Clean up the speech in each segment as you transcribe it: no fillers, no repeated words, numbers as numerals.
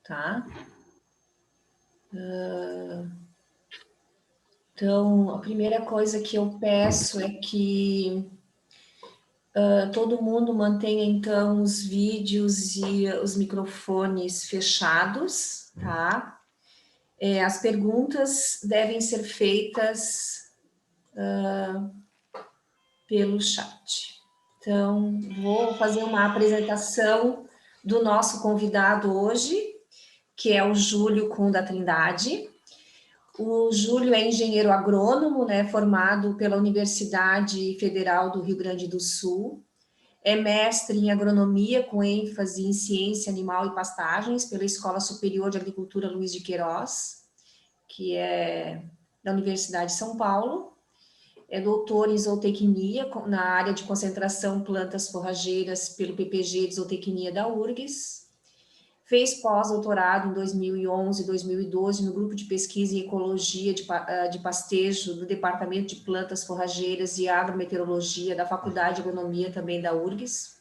tá? Então, a primeira coisa que eu peço é que todo mundo mantenha, então, os vídeos e os microfones fechados, tá? As perguntas devem ser feitas pelo chat. Então, vou fazer uma apresentação do nosso convidado hoje, que é o Júlio Cunda Trindade. O Júlio é engenheiro agrônomo, né, formado pela Universidade Federal do Rio Grande do Sul. É mestre em agronomia com ênfase em ciência animal e pastagens pela Escola Superior de Agricultura Luiz de Queiroz, que é da Universidade de São Paulo. É doutor em zootecnia na área de concentração plantas forrageiras pelo PPG de Zootecnia da URGS. Fez pós-doutorado em 2011 e 2012 no grupo de pesquisa em ecologia de pastejo do Departamento de Plantas Forrageiras e Agrometeorologia da Faculdade de Agronomia também da URGS.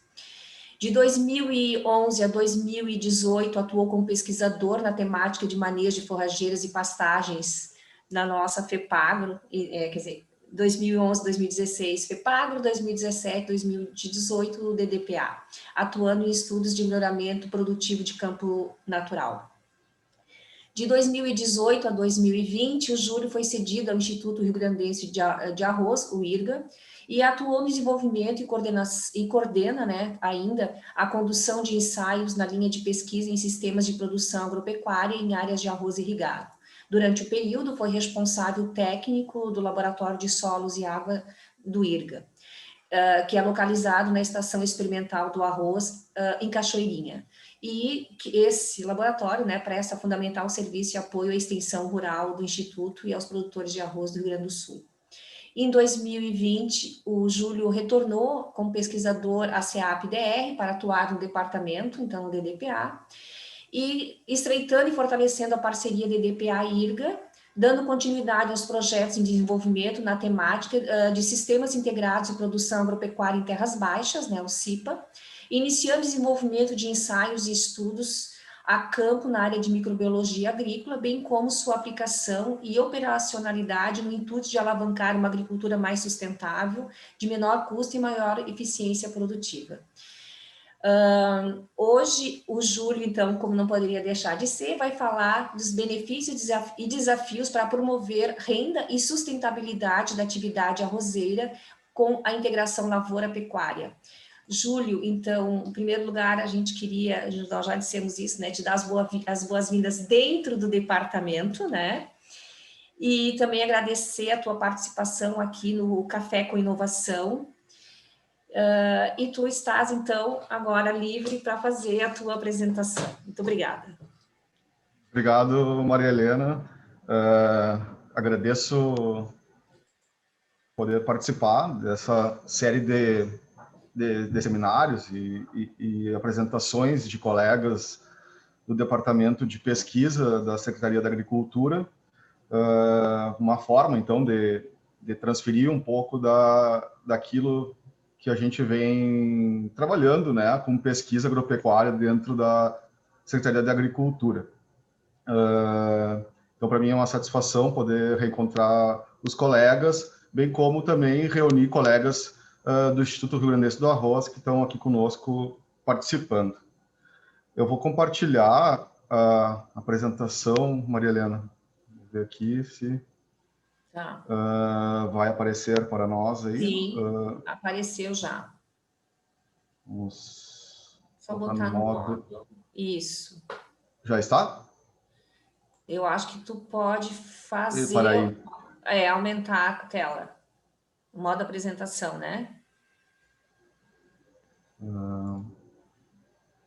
De 2011 a 2018 atuou como pesquisador na temática de manejo de forrageiras e pastagens na nossa FEPAGRO, quer dizer, 2011, 2016 FEPAGRO, 2017, 2018 DDPA, atuando em estudos de melhoramento produtivo de campo natural. De 2018 a 2020, o Júlio foi cedido ao Instituto Rio Grandense de Arroz, o IRGA, e atuou no desenvolvimento e coordena, né, ainda a condução de ensaios na linha de pesquisa em sistemas de produção agropecuária em áreas de arroz irrigado. Durante o período, foi responsável técnico do Laboratório de Solos e Água do IRGA, que é localizado na Estação Experimental do Arroz, em Cachoeirinha. E que esse laboratório, né, presta fundamental serviço e apoio à extensão rural do Instituto e aos produtores de arroz do Rio Grande do Sul. Em 2020, o Júlio retornou como pesquisador à CEAP-DR para atuar no departamento, então no DDPA, e estreitando e fortalecendo a parceria DDPA-IRGA, dando continuidade aos projetos em desenvolvimento na temática de sistemas integrados de produção agropecuária em terras baixas, né, o CIPA, iniciando desenvolvimento de ensaios e estudos a campo na área de microbiologia agrícola, bem como sua aplicação e operacionalidade no intuito de alavancar uma agricultura mais sustentável, de menor custo e maior eficiência produtiva. Hoje, o Júlio, então, como não poderia deixar de ser, vai falar dos benefícios e desafios para promover renda e sustentabilidade da atividade arrozeira com a integração lavoura-pecuária. Júlio, então, em primeiro lugar, a gente queria, nós já dissemos isso, né, te dar as boas-vindas dentro do departamento, né, e também agradecer a tua participação aqui no Café com Inovação. E tu estás, então, agora livre para fazer a tua apresentação. Muito obrigada. Obrigado, Maria Helena. Agradeço poder participar dessa série de seminários e apresentações de colegas do Departamento de Pesquisa da Secretaria da Agricultura, uma forma, então, de transferir um pouco daquilo que a gente vem trabalhando, né, com pesquisa agropecuária dentro da Secretaria da Agricultura. Então, para mim é uma satisfação poder reencontrar os colegas, bem como também reunir colegas do Instituto Rio Grandense do Arroz que estão aqui conosco participando. Eu vou compartilhar a apresentação, Maria Helena. Vou ver aqui se vai aparecer para nós aí. Sim, apareceu já. Vamos só botar no modo. Isso. Já está? Eu acho que tu pode Para fazer, aí. Aumentar a tela. O modo apresentação, né?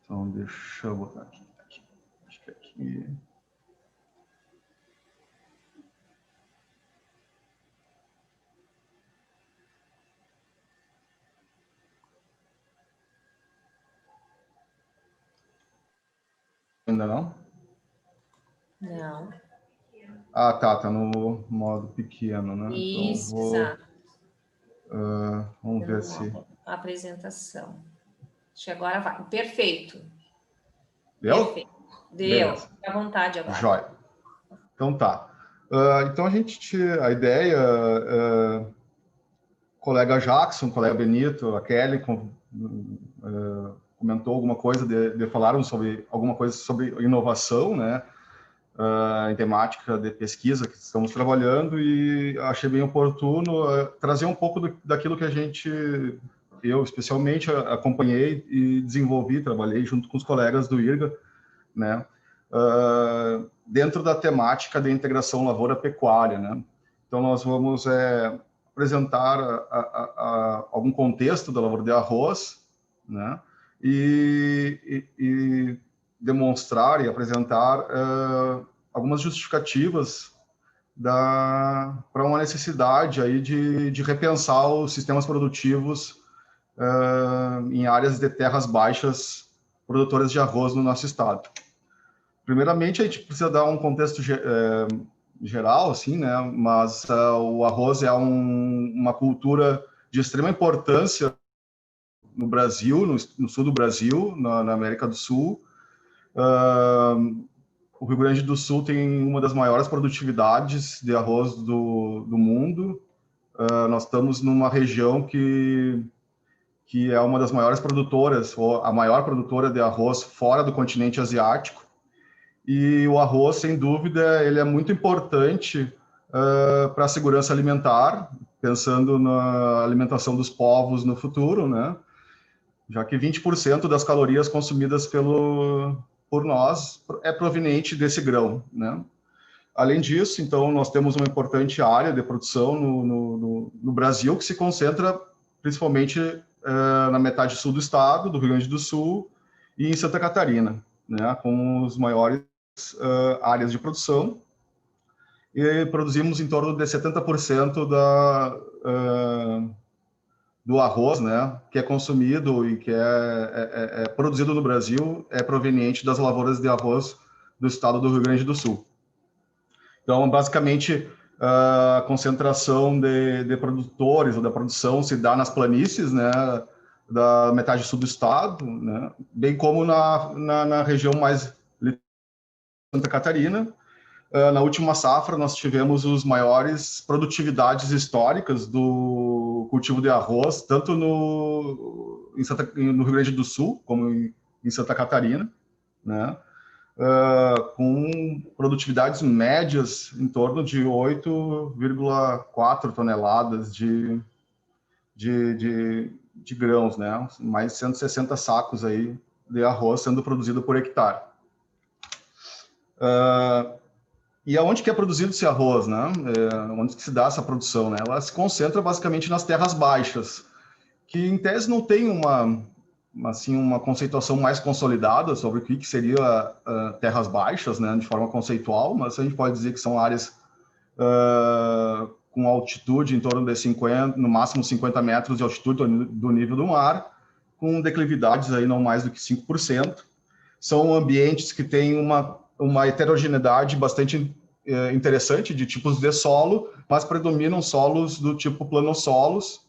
Então, deixa eu botar aqui. Acho que aqui. Ainda não? Não. Ah, tá no modo pequeno, né? Isso, então, exato. Vamos ver se... Apresentação. Acho que agora vai. Perfeito. Deu? Perfeito. Deu. Beleza. Fique à vontade agora. Jóia. Então tá. Então a ideia, colega Jackson, colega Benito, a Kelly comentou alguma coisa falaram sobre alguma coisa sobre inovação, né? Em temática de pesquisa que estamos trabalhando, e achei bem oportuno trazer um pouco daquilo que eu especialmente acompanhei e desenvolvi, trabalhei junto com os colegas do IRGA, né? Dentro da temática de integração lavoura-pecuária, né? Então nós vamos apresentar algum contexto da lavoura de arroz, né? E demonstrar e apresentar algumas justificativas para uma necessidade aí de repensar os sistemas produtivos em áreas de terras baixas produtoras de arroz no nosso estado. Primeiramente, a gente precisa dar um contexto geral, assim, né? Mas o arroz é uma cultura de extrema importância no Brasil, no sul do Brasil, na América do Sul. O Rio Grande do Sul tem uma das maiores produtividades de arroz do mundo. Nós estamos numa região que é uma das maiores produtoras, ou a maior produtora de arroz fora do continente asiático. E o arroz, sem dúvida, ele é muito importante para a segurança alimentar, pensando na alimentação dos povos no futuro, né? Já que 20% das calorias consumidas por nós é proveniente desse grão, né? Além disso, então, nós temos uma importante área de produção no Brasil, que se concentra principalmente na metade sul do estado, do Rio Grande do Sul, e em Santa Catarina, né? Com os maiores áreas de produção, e produzimos em torno de 70% do arroz, né, que é consumido e que é produzido no Brasil, é proveniente das lavouras de arroz do estado do Rio Grande do Sul. Então, basicamente, a concentração de produtores ou da produção se dá nas planícies, né, da metade sul do estado, né, bem como na região mais Santa Catarina. Na última safra, nós tivemos as maiores produtividades históricas do cultivo de arroz, tanto no Rio Grande do Sul, como em Santa Catarina, né? Com produtividades médias em torno de 8,4 toneladas de grãos, né? Mais 160 sacos aí de arroz sendo produzido por hectare. E aonde que é produzido esse arroz, né? Onde que se dá essa produção, né? Ela se concentra basicamente nas terras baixas, que em tese não tem uma conceituação mais consolidada sobre o que seria terras baixas, né? De forma conceitual, mas a gente pode dizer que são áreas com altitude em torno de 50, no máximo 50 metros de altitude do nível do mar, com declividades aí não mais do que 5%. São ambientes que têm uma heterogeneidade bastante interessante de tipos de solo, mas predominam solos do tipo planossolos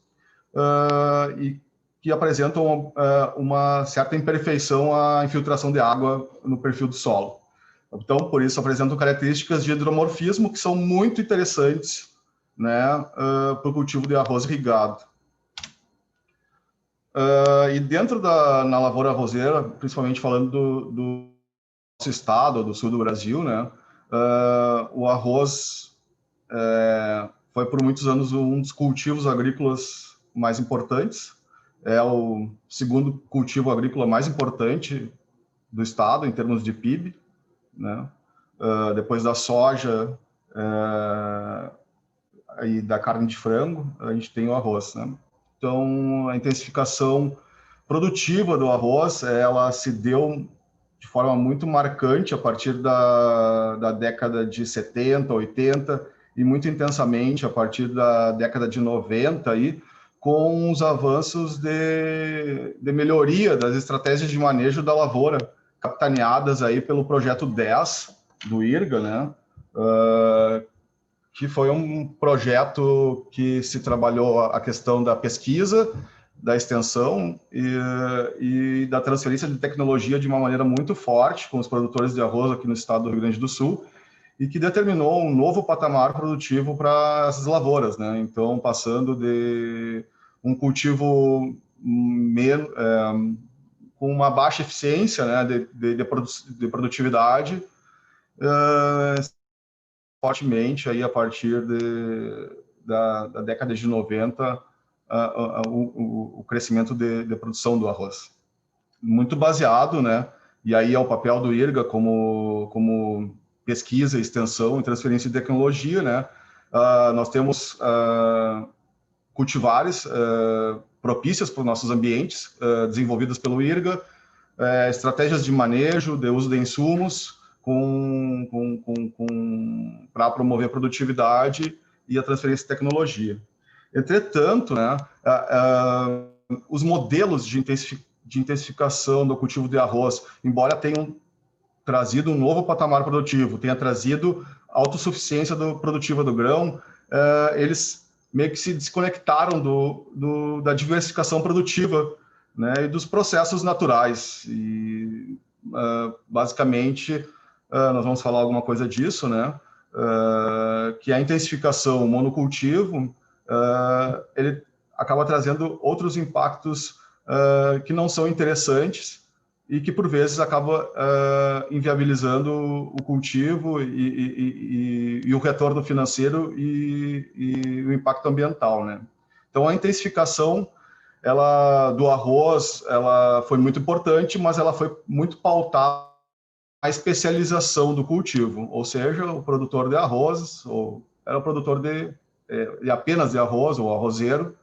e que apresentam uma certa imperfeição à infiltração de água no perfil do solo. Então, por isso, apresentam características de hidromorfismo que são muito interessantes, né, para o cultivo de arroz irrigado. E dentro na lavoura arrozeira, principalmente falando do nosso estado, do sul do Brasil, né, o arroz foi por muitos anos um dos cultivos agrícolas mais importantes. É o segundo cultivo agrícola mais importante do estado em termos de PIB, né? Depois da soja e da carne de frango, a gente tem o arroz, né? Então, a intensificação produtiva do arroz, ela se deu de forma muito marcante a partir da década de 70, 80 e muito intensamente a partir da década de 90 aí, com os avanços de melhoria das estratégias de manejo da lavoura, capitaneadas aí pelo projeto 10 do IRGA, né? Que foi um projeto que se trabalhou a questão da pesquisa, da extensão e da transferência de tecnologia de uma maneira muito forte com os produtores de arroz aqui no estado do Rio Grande do Sul, e que determinou um novo patamar produtivo para essas lavouras, né? Então, passando de um cultivo com uma baixa eficiência, né, de produtividade, fortemente aí a partir da década de 90, o crescimento de produção do arroz. Muito baseado, né? E aí é o papel do IRGA como pesquisa, extensão e transferência de tecnologia, né? Nós temos cultivares propícias para os nossos ambientes, desenvolvidas pelo IRGA, estratégias de manejo, de uso de insumos, para promover a produtividade e a transferência de tecnologia. Entretanto, né, os modelos de intensificação do cultivo de arroz, embora tenham trazido um novo patamar produtivo, tenha trazido autossuficiência produtiva do grão, eles meio que se desconectaram da diversificação produtiva, né, e dos processos naturais. E, basicamente, nós vamos falar alguma coisa disso, né, que a intensificação, o monocultivo, ele acaba trazendo outros impactos que não são interessantes e que, por vezes, acaba inviabilizando o cultivo e o retorno financeiro e o impacto ambiental, né? Então, a intensificação do arroz, ela foi muito importante, mas ela foi muito pautada na especialização do cultivo, ou seja, o produtor de arroz, ou era o produtor de apenas de arroz, ou arrozeiro,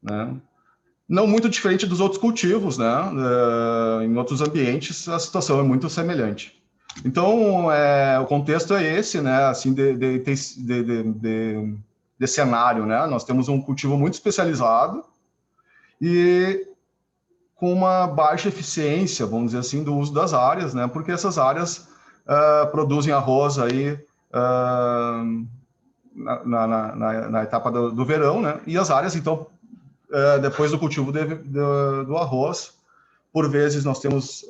né? Não muito diferente dos outros cultivos, né? Em outros ambientes, a situação é muito semelhante. Então, o contexto é esse, né? Assim, de cenário, né? Nós temos um cultivo muito especializado e com uma baixa eficiência, vamos dizer assim, do uso das áreas, né? Porque essas áreas produzem arroz aí na etapa do verão, né? E as áreas, então, depois do cultivo do arroz, por vezes nós temos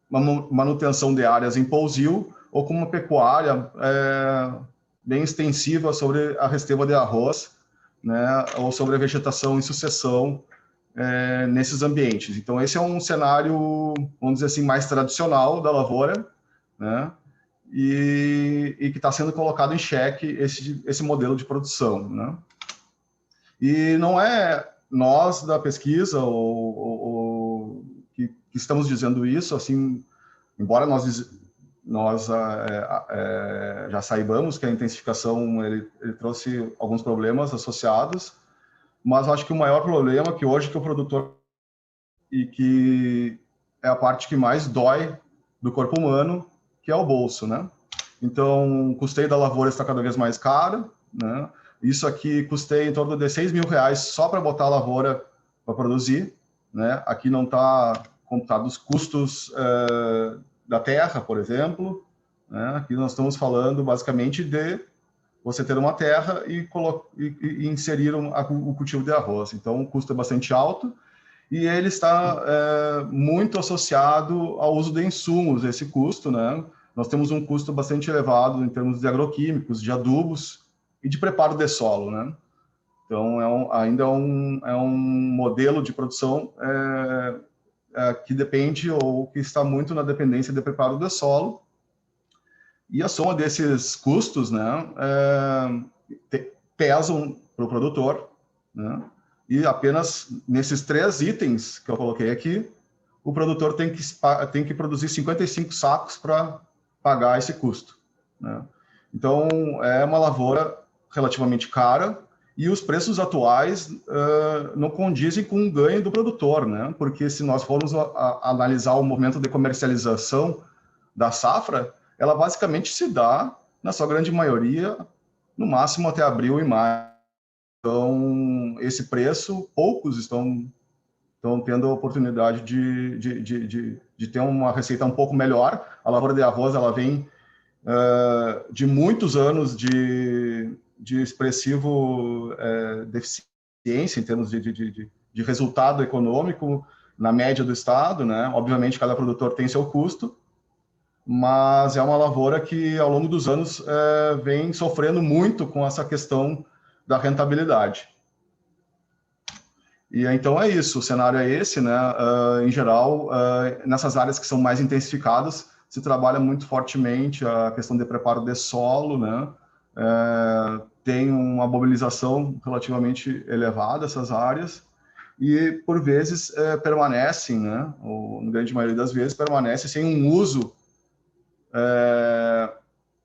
uma manutenção de áreas em pousio ou com uma pecuária bem extensiva sobre a resteva de arroz, né, ou sobre a vegetação em sucessão nesses ambientes. Então, esse é um cenário, vamos dizer assim, mais tradicional da lavoura, né, e que está sendo colocado em xeque esse modelo de produção, né? E não é nós da pesquisa que estamos dizendo isso, assim, embora nós já saibamos que a intensificação ele trouxe alguns problemas associados, mas acho que o maior problema que hoje que o produtor e que é a parte que mais dói do corpo humano, que é o bolso, né? Então, o custeio da lavoura está cada vez mais caro, né? Isso aqui custei em torno de R$6.000 só para botar a lavoura para produzir, né? Aqui não está computado os custos da terra, por exemplo, né? Aqui nós estamos falando basicamente de você ter uma terra e inserir o cultivo de arroz. Então, o custo é bastante alto e ele está muito associado ao uso de insumos, esse custo, né? Nós temos um custo bastante elevado em termos de agroquímicos, de adubos e de preparo de solo, né? Então, ainda é um modelo de produção que depende ou que está muito na dependência de preparo de solo. E a soma desses custos, né, pesam para o produtor, né? E apenas nesses 3 itens que eu coloquei aqui, o produtor tem que produzir 55 sacos para pagar esse custo, né? Então, é uma lavoura relativamente cara e os preços atuais não condizem com o ganho do produtor, né? Porque se nós formos analisar o movimento de comercialização da safra, ela basicamente se dá, na sua grande maioria, no máximo até abril e maio. Então, esse preço, poucos estão tendo a oportunidade de ter uma receita um pouco melhor. A lavoura de arroz, ela vem de muitos anos de expressivo deficiência em termos de de resultado econômico na média do estado, né? Obviamente, cada produtor tem seu custo, mas é uma lavoura que, ao longo dos anos, vem sofrendo muito com essa questão da rentabilidade. E então é isso, o cenário é esse, né? Em geral, nessas áreas que são mais intensificadas, se trabalha muito fortemente a questão de preparo de solo, né? Tem uma mobilização relativamente elevada essas áreas e, por vezes, permanecem, né? Ou, na grande maioria das vezes, permanecem sem um uso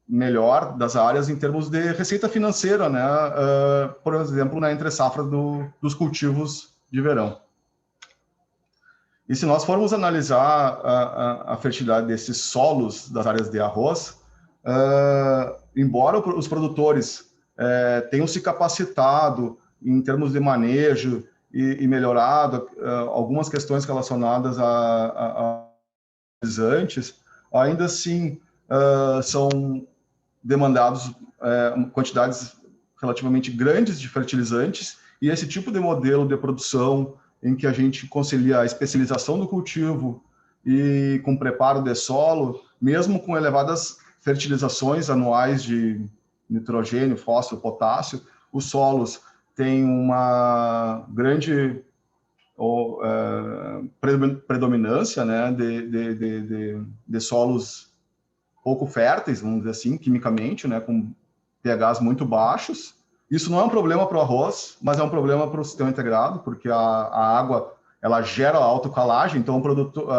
melhor das áreas em termos de receita financeira, né? Por exemplo, na entre-safra dos cultivos de verão. E se nós formos analisar a fertilidade desses solos das áreas de arroz, embora os produtores tenham se capacitado em termos de manejo e melhorado algumas questões relacionadas a fertilizantes, ainda assim são demandados quantidades relativamente grandes de fertilizantes, e esse tipo de modelo de produção em que a gente concilia a especialização do cultivo e com preparo de solo, mesmo com elevadas fertilizações anuais de nitrogênio, fósforo, potássio, os solos têm uma grande predominância, né, de solos pouco férteis, vamos dizer assim, quimicamente, né, com pHs muito baixos. Isso não é um problema para o arroz, mas é um problema para o sistema integrado, porque a água ela gera autocalagem, então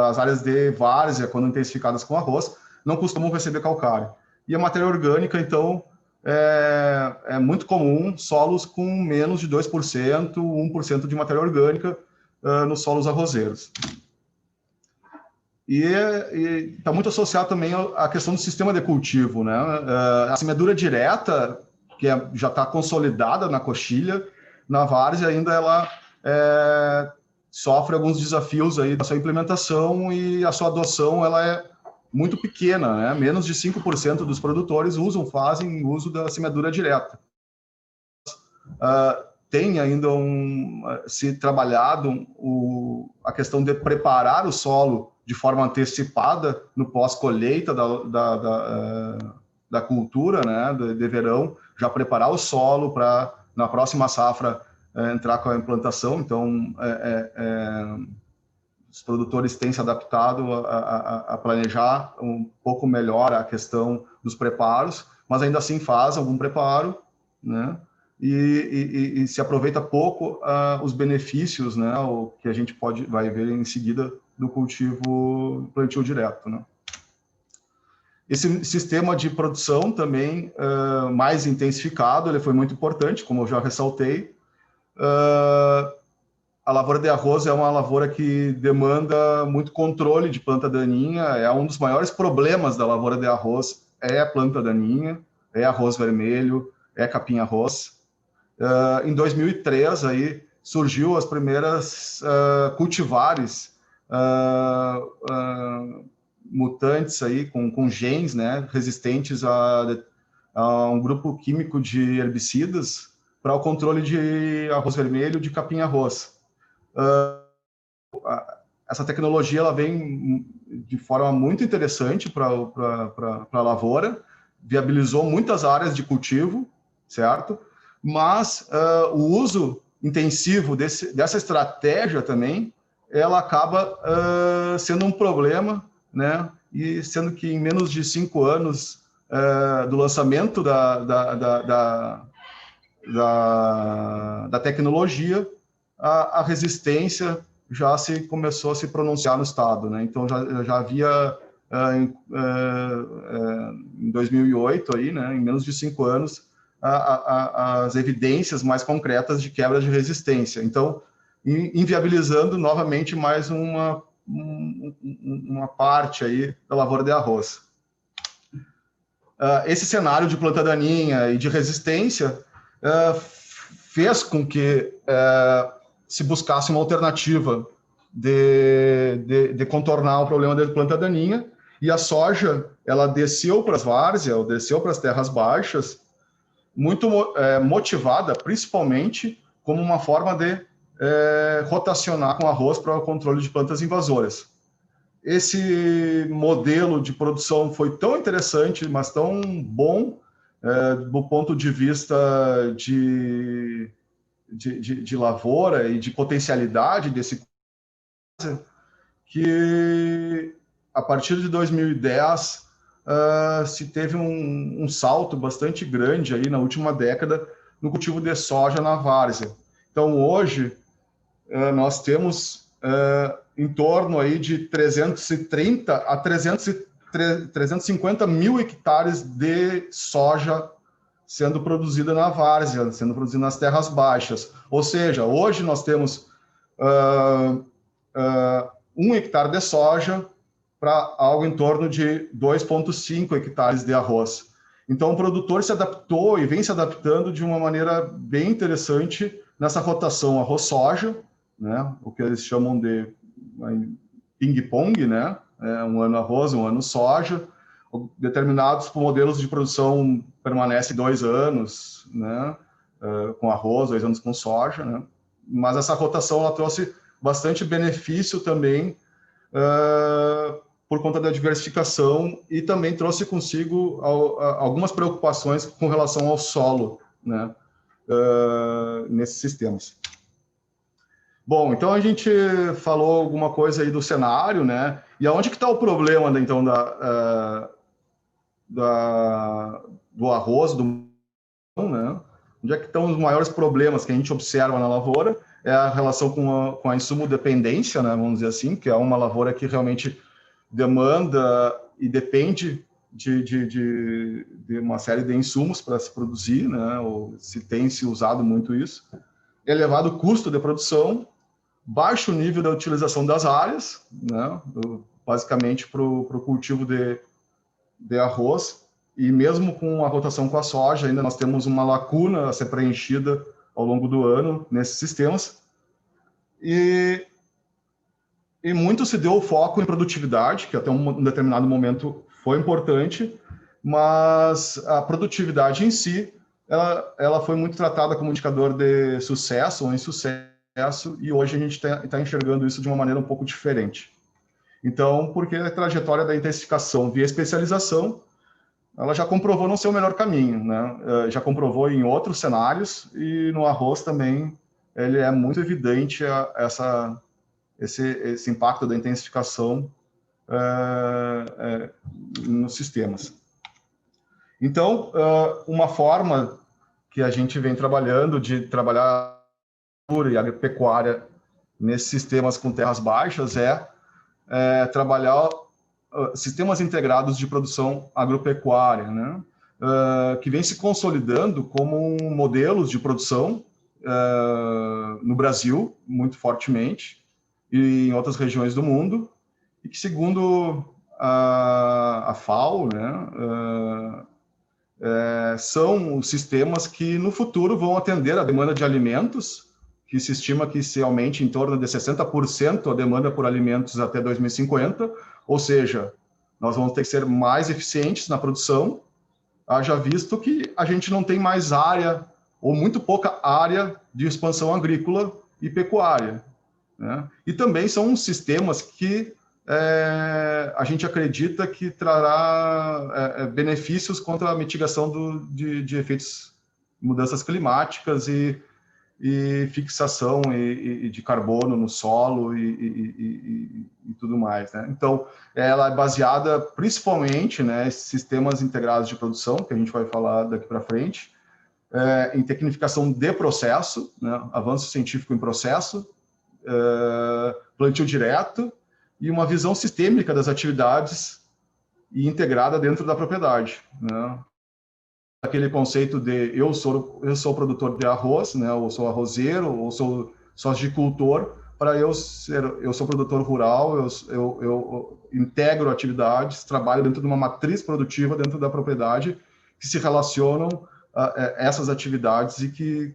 as áreas de várzea, quando intensificadas com arroz, não costumam receber calcário. E a matéria orgânica, então, é muito comum solos com menos de 2%, 1% de matéria orgânica nos solos arrozeiros. E está muito associado também à questão do sistema de cultivo, né? A semeadura direta, que já está consolidada na coxilha, na várzea ainda ela sofre alguns desafios aí da sua implementação, e a sua adoção ela é muito pequena, né? Menos de 5% dos produtores fazem uso da semeadura direta. Tem ainda se trabalhado a questão de preparar o solo de forma antecipada no pós-colheita da cultura, né, de verão, já preparar o solo para, na próxima safra, entrar com a implantação. Então, os produtores têm se adaptado a planejar um pouco melhor a questão dos preparos, mas ainda assim faz algum preparo, né? E se aproveita pouco os benefícios, né, o que a gente vai ver em seguida do cultivo plantio direto, né? Esse sistema de produção também mais intensificado, ele foi muito importante, como eu já ressaltei. A lavoura de arroz é uma lavoura que demanda muito controle de planta daninha, é um dos maiores problemas da lavoura de arroz, é a planta daninha, é arroz vermelho, é capim-arroz. Em 2003, aí, surgiu as primeiras cultivares mutantes aí, com genes, né, resistentes a um grupo químico de herbicidas para o controle de arroz vermelho, de capim-arroz. Essa tecnologia ela vem de forma muito interessante para a lavoura, viabilizou muitas áreas de cultivo, certo? Mas o uso intensivo dessa estratégia também, ela acaba sendo um problema, né? E sendo que em menos de 5 anos do lançamento da tecnologia, a resistência já começou a se pronunciar no estado, né? Então já havia em 2008 aí, né? Em menos de 5 anos as evidências mais concretas de quebra de resistência. Então, inviabilizando novamente mais uma parte aí da lavoura de arroz. Esse cenário de planta daninha e de resistência fez com que se buscasse uma alternativa de contornar o problema da planta daninha, e a soja ela desceu para as várzeas, ou desceu para as terras baixas, muito motivada, principalmente, como uma forma de rotacionar com arroz para o controle de plantas invasoras. Esse modelo de produção foi tão interessante, mas tão bom, do ponto de vista de lavoura e de potencialidade desse, que a partir de 2010 se teve um salto bastante grande aí na última década no cultivo de soja na várzea. Então hoje nós temos em torno aí de 330 a 350 mil hectares de soja sendo produzida na várzea, sendo produzida nas terras baixas. Ou seja, hoje nós temos 1 hectare de soja para algo em torno de 2,5 hectares de arroz. Então, o produtor se adaptou e vem se adaptando de uma maneira bem interessante nessa rotação arroz-soja, né? O que eles chamam de ping-pong, né? Um ano arroz, um ano soja. Determinados modelos de produção permanecem 2 anos, né? Com arroz, 2 anos com soja, né? Mas essa rotação ela trouxe bastante benefício também por conta da diversificação e também trouxe consigo algumas preocupações com relação ao solo, né? Nesses sistemas. Bom, então a gente falou alguma coisa aí do cenário, né? E aonde que está o problema, né, então, do arroz, né? Onde é que estão os maiores problemas que a gente observa na lavoura? É a relação com a insumo dependência, né? Vamos dizer assim, que é uma lavoura que realmente demanda e depende de uma série de insumos para se produzir, né? Ou tem se usado muito isso. Elevado custo de produção, baixo nível da utilização das áreas, né? Basicamente para o cultivo de arroz, e mesmo com a rotação com a soja, ainda nós temos uma lacuna a ser preenchida ao longo do ano nesses sistemas. E muito se deu o foco em produtividade, que até um determinado momento foi importante, mas a produtividade em si, ela foi muito tratada como indicador de sucesso ou insucesso, e hoje a gente está enxergando isso de uma maneira um pouco diferente. Então, porque a trajetória da intensificação via especialização, ela já comprovou não ser o melhor caminho, né? Já comprovou em outros cenários, e no arroz também ele é muito evidente esse impacto da intensificação nos sistemas. Então, uma forma que a gente vem trabalhando de trabalhar e agropecuária nesses sistemas com terras baixas é trabalhar sistemas integrados de produção agropecuária, né? Que vem se consolidando como modelos de produção no Brasil, muito fortemente, e em outras regiões do mundo, e que, segundo a FAO, né, são sistemas que, no futuro, vão atender a demanda de alimentos, que se estima que se aumente em torno de 60% a demanda por alimentos até 2050, ou seja, nós vamos ter que ser mais eficientes na produção, haja visto que a gente não tem mais área, ou muito pouca área de expansão agrícola e pecuária, né? E também são sistemas que a gente acredita que trará benefícios contra a mitigação de efeitos de mudanças climáticas e fixação de carbono no solo e tudo mais, né? Então, ela é baseada principalmente, né, em sistemas integrados de produção, que a gente vai falar daqui para frente, em tecnificação de processo, né, avanço científico em processo, plantio direto e uma visão sistêmica das atividades e integrada dentro da propriedade, né? Aquele conceito de eu sou produtor de arroz, né? Ou sou arrozeiro, ou sou sojicultor, para eu sou produtor rural, eu integro atividades, trabalho dentro de uma matriz produtiva dentro da propriedade que se relacionam a essas atividades e que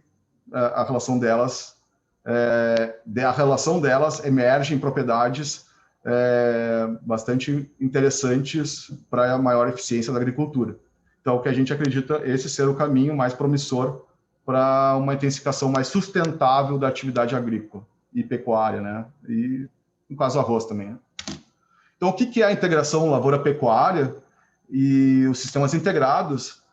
a relação delas emerge em propriedades bastante interessantes para a maior eficiência da agricultura. Então, o que a gente acredita esse ser o caminho mais promissor para uma intensificação mais sustentável da atividade agrícola e pecuária, né? E, no caso, arroz também, né? Então, o que é a integração lavoura-pecuária e os sistemas integrados?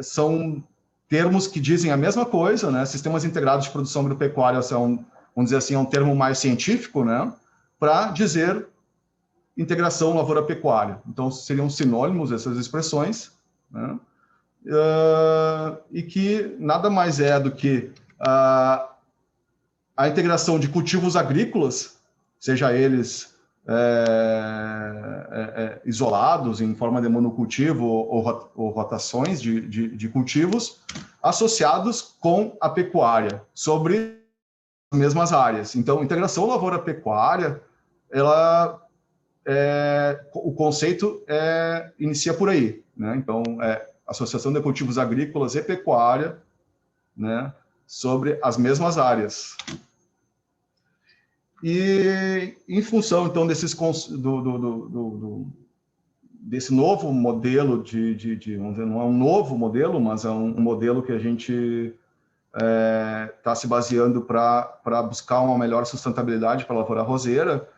São termos que dizem a mesma coisa, né? Sistemas integrados de produção agropecuária são, vamos dizer assim, um termo mais científico, né? Para dizer integração lavoura-pecuária. Então, seriam sinônimos essas expressões, né? E que nada mais é do que a integração de cultivos agrícolas, seja eles isolados em forma de monocultivo ou rotações de cultivos, associados com a pecuária, sobre as mesmas áreas. Então, integração lavoura-pecuária, o conceito inicia por aí, né? Então, associação de cultivos agrícolas e pecuária, né, sobre as mesmas áreas. E, em função, então, desse novo modelo vamos dizer, não é um novo modelo, mas é um modelo que a gente está se baseando para buscar uma melhor sustentabilidade para a lavoura arrozeira,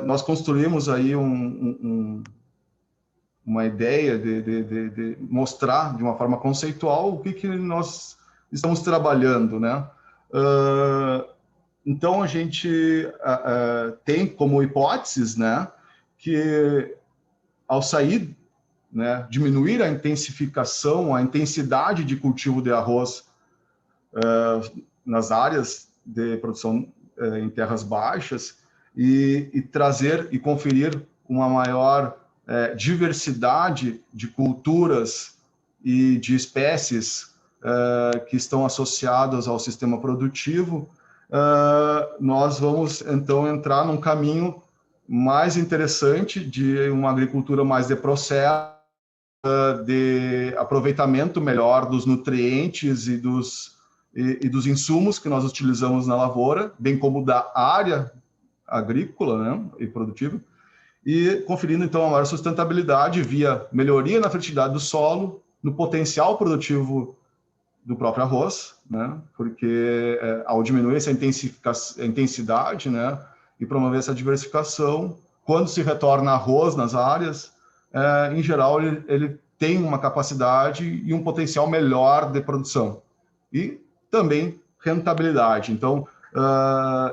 nós construímos aí uma ideia de mostrar de uma forma conceitual o que nós estamos trabalhando, né? Então, a gente tem como hipóteses, né, que ao sair, né, diminuir a intensificação, a intensidade de cultivo de arroz nas áreas de produção em terras baixas e trazer e conferir uma maior diversidade de culturas e de espécies que estão associadas ao sistema produtivo, nós vamos, então, entrar num caminho mais interessante de uma agricultura mais de processo, de aproveitamento melhor dos nutrientes e dos insumos que nós utilizamos na lavoura, bem como da área agrícola, né, e produtiva, e conferindo, então, a maior sustentabilidade via melhoria na fertilidade do solo, no potencial produtivo do próprio arroz, né? Porque ao diminuir essa intensidade, né, e promover essa diversificação, quando se retorna arroz nas áreas, em geral ele tem uma capacidade e um potencial melhor de produção e também rentabilidade. Então,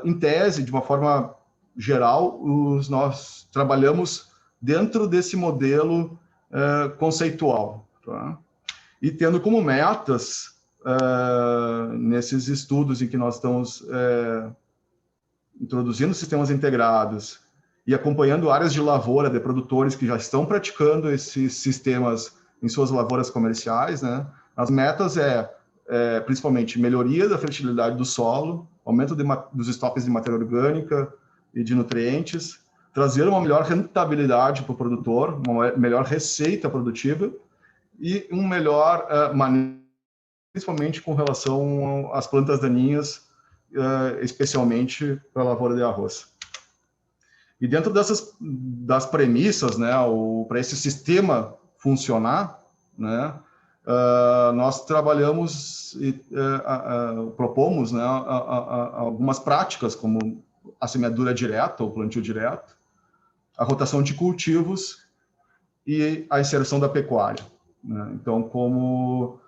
em tese, de uma forma geral, nós trabalhamos dentro desse modelo conceitual, tá? E tendo como metas nesses estudos em que nós estamos introduzindo sistemas integrados e acompanhando áreas de lavoura de produtores que já estão praticando esses sistemas em suas lavouras comerciais, né? As metas principalmente melhoria da fertilidade do solo, aumento dos estoques de matéria orgânica e de nutrientes, trazer uma melhor rentabilidade para o produtor, uma melhor receita produtiva e um melhor manejo, principalmente com relação às plantas daninhas, especialmente para a lavoura de arroz. E dentro das premissas, né, para esse sistema funcionar, né, nós trabalhamos e propomos, né, algumas práticas, como a semeadura direta, ou plantio direto, a rotação de cultivos e a inserção da pecuária, né? Então, como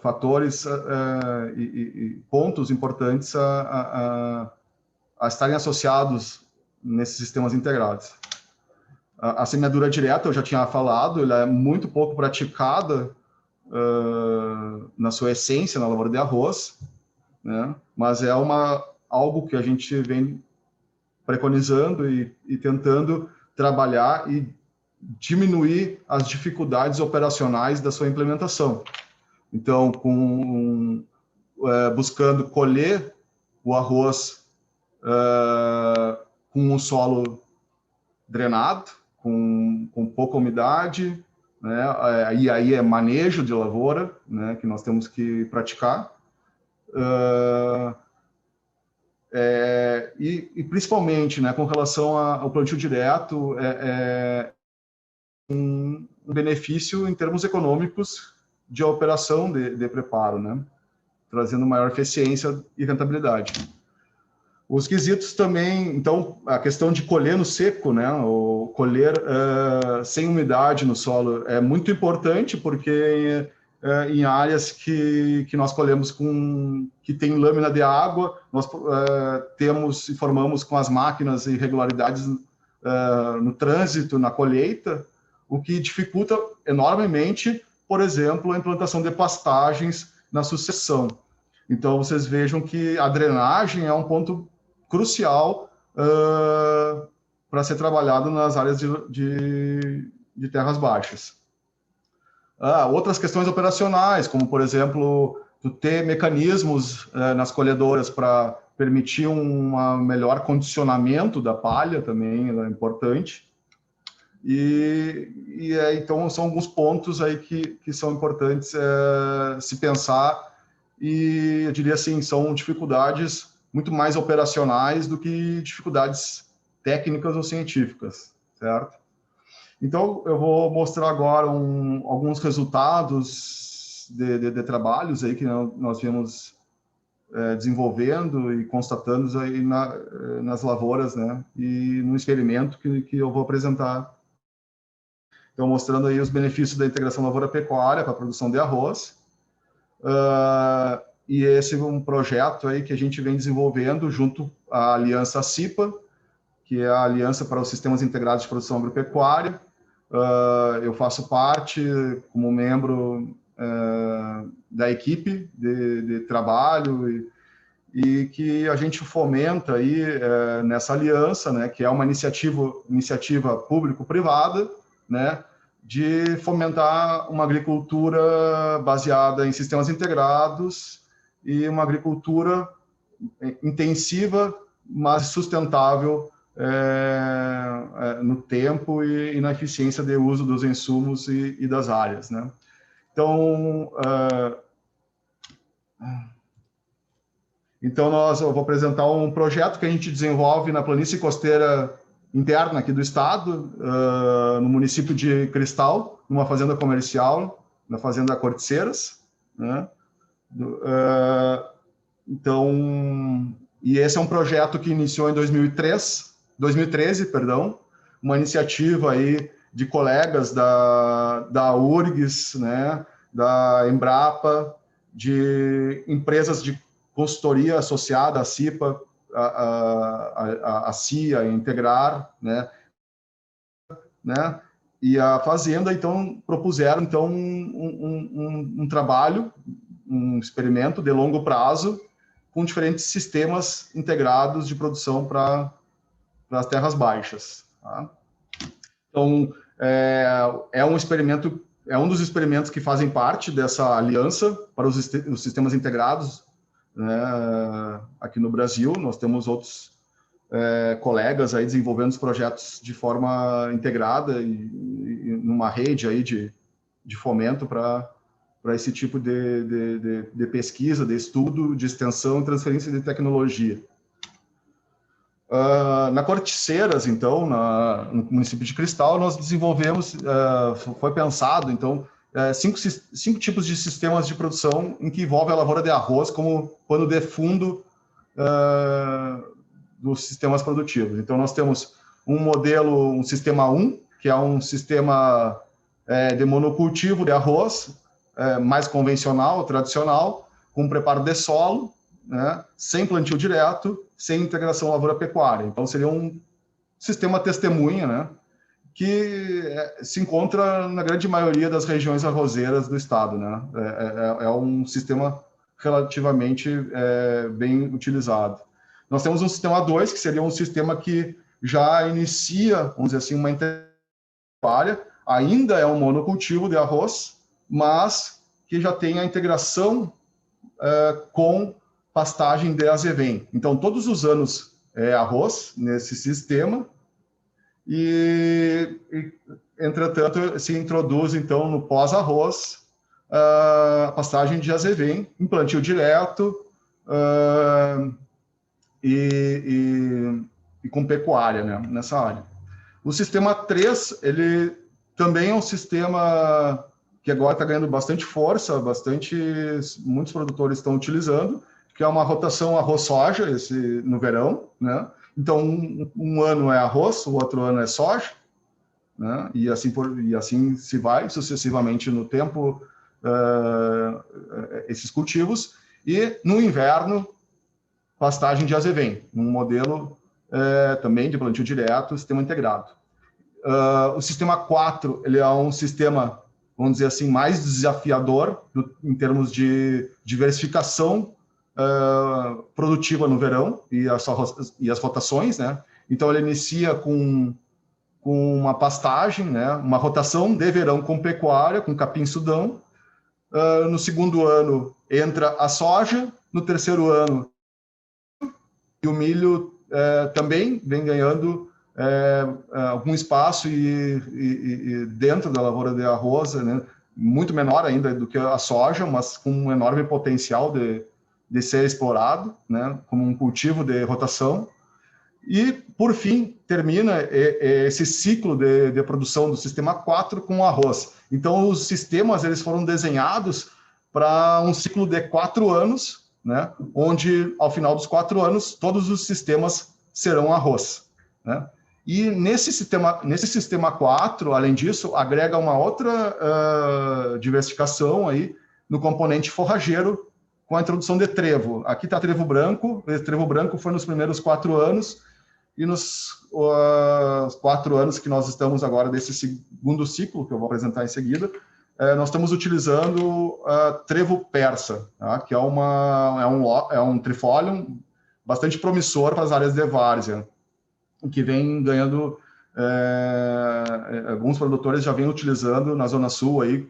fatores e pontos importantes a estarem associados nesses sistemas integrados. A semeadura direta, eu já tinha falado, ela é muito pouco praticada na sua essência na lavoura de arroz, né? Mas é algo que a gente vem preconizando e tentando trabalhar e diminuir as dificuldades operacionais da sua implementação. Então, buscando colher o arroz com o solo drenado, com pouca umidade, né? E aí é manejo de lavoura, né, que nós temos que praticar. E principalmente, né, com relação ao plantio direto, um benefício em termos econômicos de operação de preparo, né? Trazendo maior eficiência e rentabilidade. Os quesitos também, então, a questão de colher no seco, né? Ou colher sem umidade no solo é muito importante, porque em áreas que nós colhemos que tem lâmina de água, nós informamos com as máquinas irregularidades no trânsito, na colheita, o que dificulta enormemente, por exemplo, a implantação de pastagens na sucessão. Então, vocês vejam que a drenagem é um ponto crucial para ser trabalhado nas áreas de terras baixas. Outras questões operacionais, como, por exemplo, ter mecanismos nas colhedoras para permitir um melhor condicionamento da palha também é importante. Então, são alguns pontos aí que são importantes se pensar, e eu diria assim, são dificuldades muito mais operacionais do que dificuldades técnicas ou científicas, certo? Então, eu vou mostrar agora alguns resultados de trabalhos aí que nós viemos desenvolvendo e constatando aí nas lavouras, né? E no experimento que eu vou apresentar. Então, mostrando aí os benefícios da integração lavoura-pecuária para a produção de arroz. E esse é um projeto aí que a gente vem desenvolvendo junto à Aliança CIPA, que é a Aliança para os Sistemas Integrados de Produção Agropecuária. Eu faço parte como membro da equipe de trabalho e que a gente fomenta aí nessa aliança, né, que é uma iniciativa público-privada, né, de fomentar uma agricultura baseada em sistemas integrados e uma agricultura intensiva, mas sustentável no tempo e na eficiência de uso dos insumos e das áreas, né? Então, eu vou apresentar um projeto que a gente desenvolve na planície costeira interna aqui do estado, no município de Cristal, numa fazenda comercial, na fazenda Corticeiras, né? Então, e esse é um projeto que iniciou em 2013, uma iniciativa aí de colegas da URGS, né, da Embrapa, de empresas de consultoria associada à CIPA, a CIA, a Integrar, né, e a Fazenda, então, propuseram então, um trabalho, um experimento de longo prazo, com diferentes sistemas integrados de produção para as terras baixas. Tá? Então, é um dos experimentos que fazem parte dessa aliança para os sistemas integrados, né, aqui no Brasil. Nós temos outros colegas aí desenvolvendo os projetos de forma integrada e numa rede aí de fomento para esse tipo de pesquisa, de estudo, de extensão e transferência de tecnologia. Na Corticeiras, então, no município de Cristal, nós desenvolvemos, foi pensado, então, 5 tipos de sistemas de produção em que envolve a lavoura de arroz como pano de fundo dos sistemas produtivos. Então, nós temos um sistema 1, que é um sistema de monocultivo de arroz, mais convencional, tradicional, com preparo de solo, né, sem plantio direto, sem integração lavoura-pecuária. Então, seria um sistema testemunha, né, que se encontra na grande maioria das regiões arrozeiras do estado. Né? É um sistema relativamente bem utilizado. Nós temos um sistema 2, que seria um sistema que já inicia, vamos dizer assim, uma integração, ainda é um monocultivo de arroz, mas que já tem a integração com pastagem de azevém. Então, todos os anos é arroz nesse sistema e entretanto, se introduz, então, no pós-arroz, a pastagem de azevém, em plantio direto e com pecuária, né, nessa área. O sistema 3, ele também é um sistema que agora está ganhando bastante força, muitos produtores estão utilizando, que é uma rotação arroz-soja no verão, né? Então, um ano é arroz, o outro ano é soja, né? E assim se vai sucessivamente no tempo, esses cultivos. E no inverno, pastagem de azevém, um modelo também de plantio direto, sistema integrado. O sistema 4, ele é um sistema, vamos dizer assim, mais desafiador em termos de diversificação produtiva no verão e as rotações, né? Então, ele inicia com uma pastagem, né? Uma rotação de verão com pecuária, com capim-sudão. No segundo ano, entra a soja. No terceiro ano, e o milho também vem ganhando algum espaço e dentro da lavoura de arroz, né? Muito menor ainda do que a soja, mas com um enorme potencial de ser explorado, né? Como um cultivo de rotação. E, por fim, termina esse ciclo de produção do sistema 4 com o arroz. Então, os sistemas eles foram desenhados para um ciclo de 4 anos, né? Onde, ao final dos 4 anos, todos os sistemas serão arroz, né? E nesse sistema 4, além disso, agrega uma outra diversificação aí no componente forrageiro, com a introdução de trevo. Aqui está trevo branco. Esse trevo branco foi nos primeiros 4 anos, e nos 4 anos que nós estamos agora desse segundo ciclo, que eu vou apresentar em seguida, nós estamos utilizando trevo persa, tá? Que é um trifolium bastante promissor para as áreas de várzea, que vem ganhando, alguns produtores já vêm utilizando na Zona Sul aí,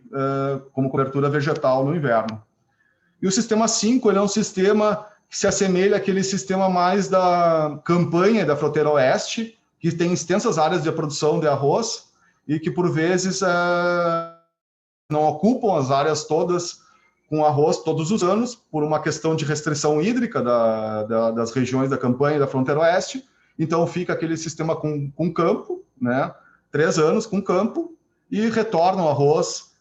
como cobertura vegetal no inverno. E o sistema 5, ele é um sistema que se assemelha àquele sistema mais da campanha da fronteira oeste, que tem extensas áreas de produção de arroz e que, por vezes, não ocupam as áreas todas com arroz todos os anos, por uma questão de restrição hídrica das regiões da campanha e da fronteira oeste. Então, fica aquele sistema com campo, né? 3 anos com campo, e retorna o arroz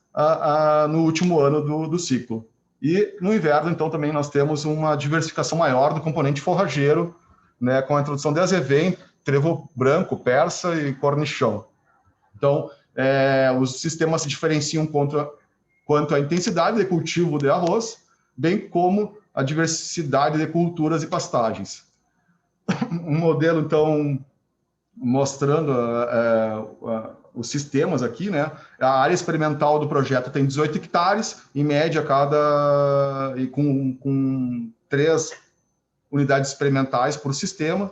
no último ano do ciclo. E no inverno, então, também nós temos uma diversificação maior do componente forrageiro, né, com a introdução de azevém, trevo branco, persa e cornichão. Então, os sistemas se diferenciam quanto à intensidade de cultivo de arroz, bem como a diversidade de culturas e pastagens. Um modelo, então, mostrando os sistemas aqui, né? A área experimental do projeto tem 18 hectares, em média, com 3 unidades experimentais por sistema.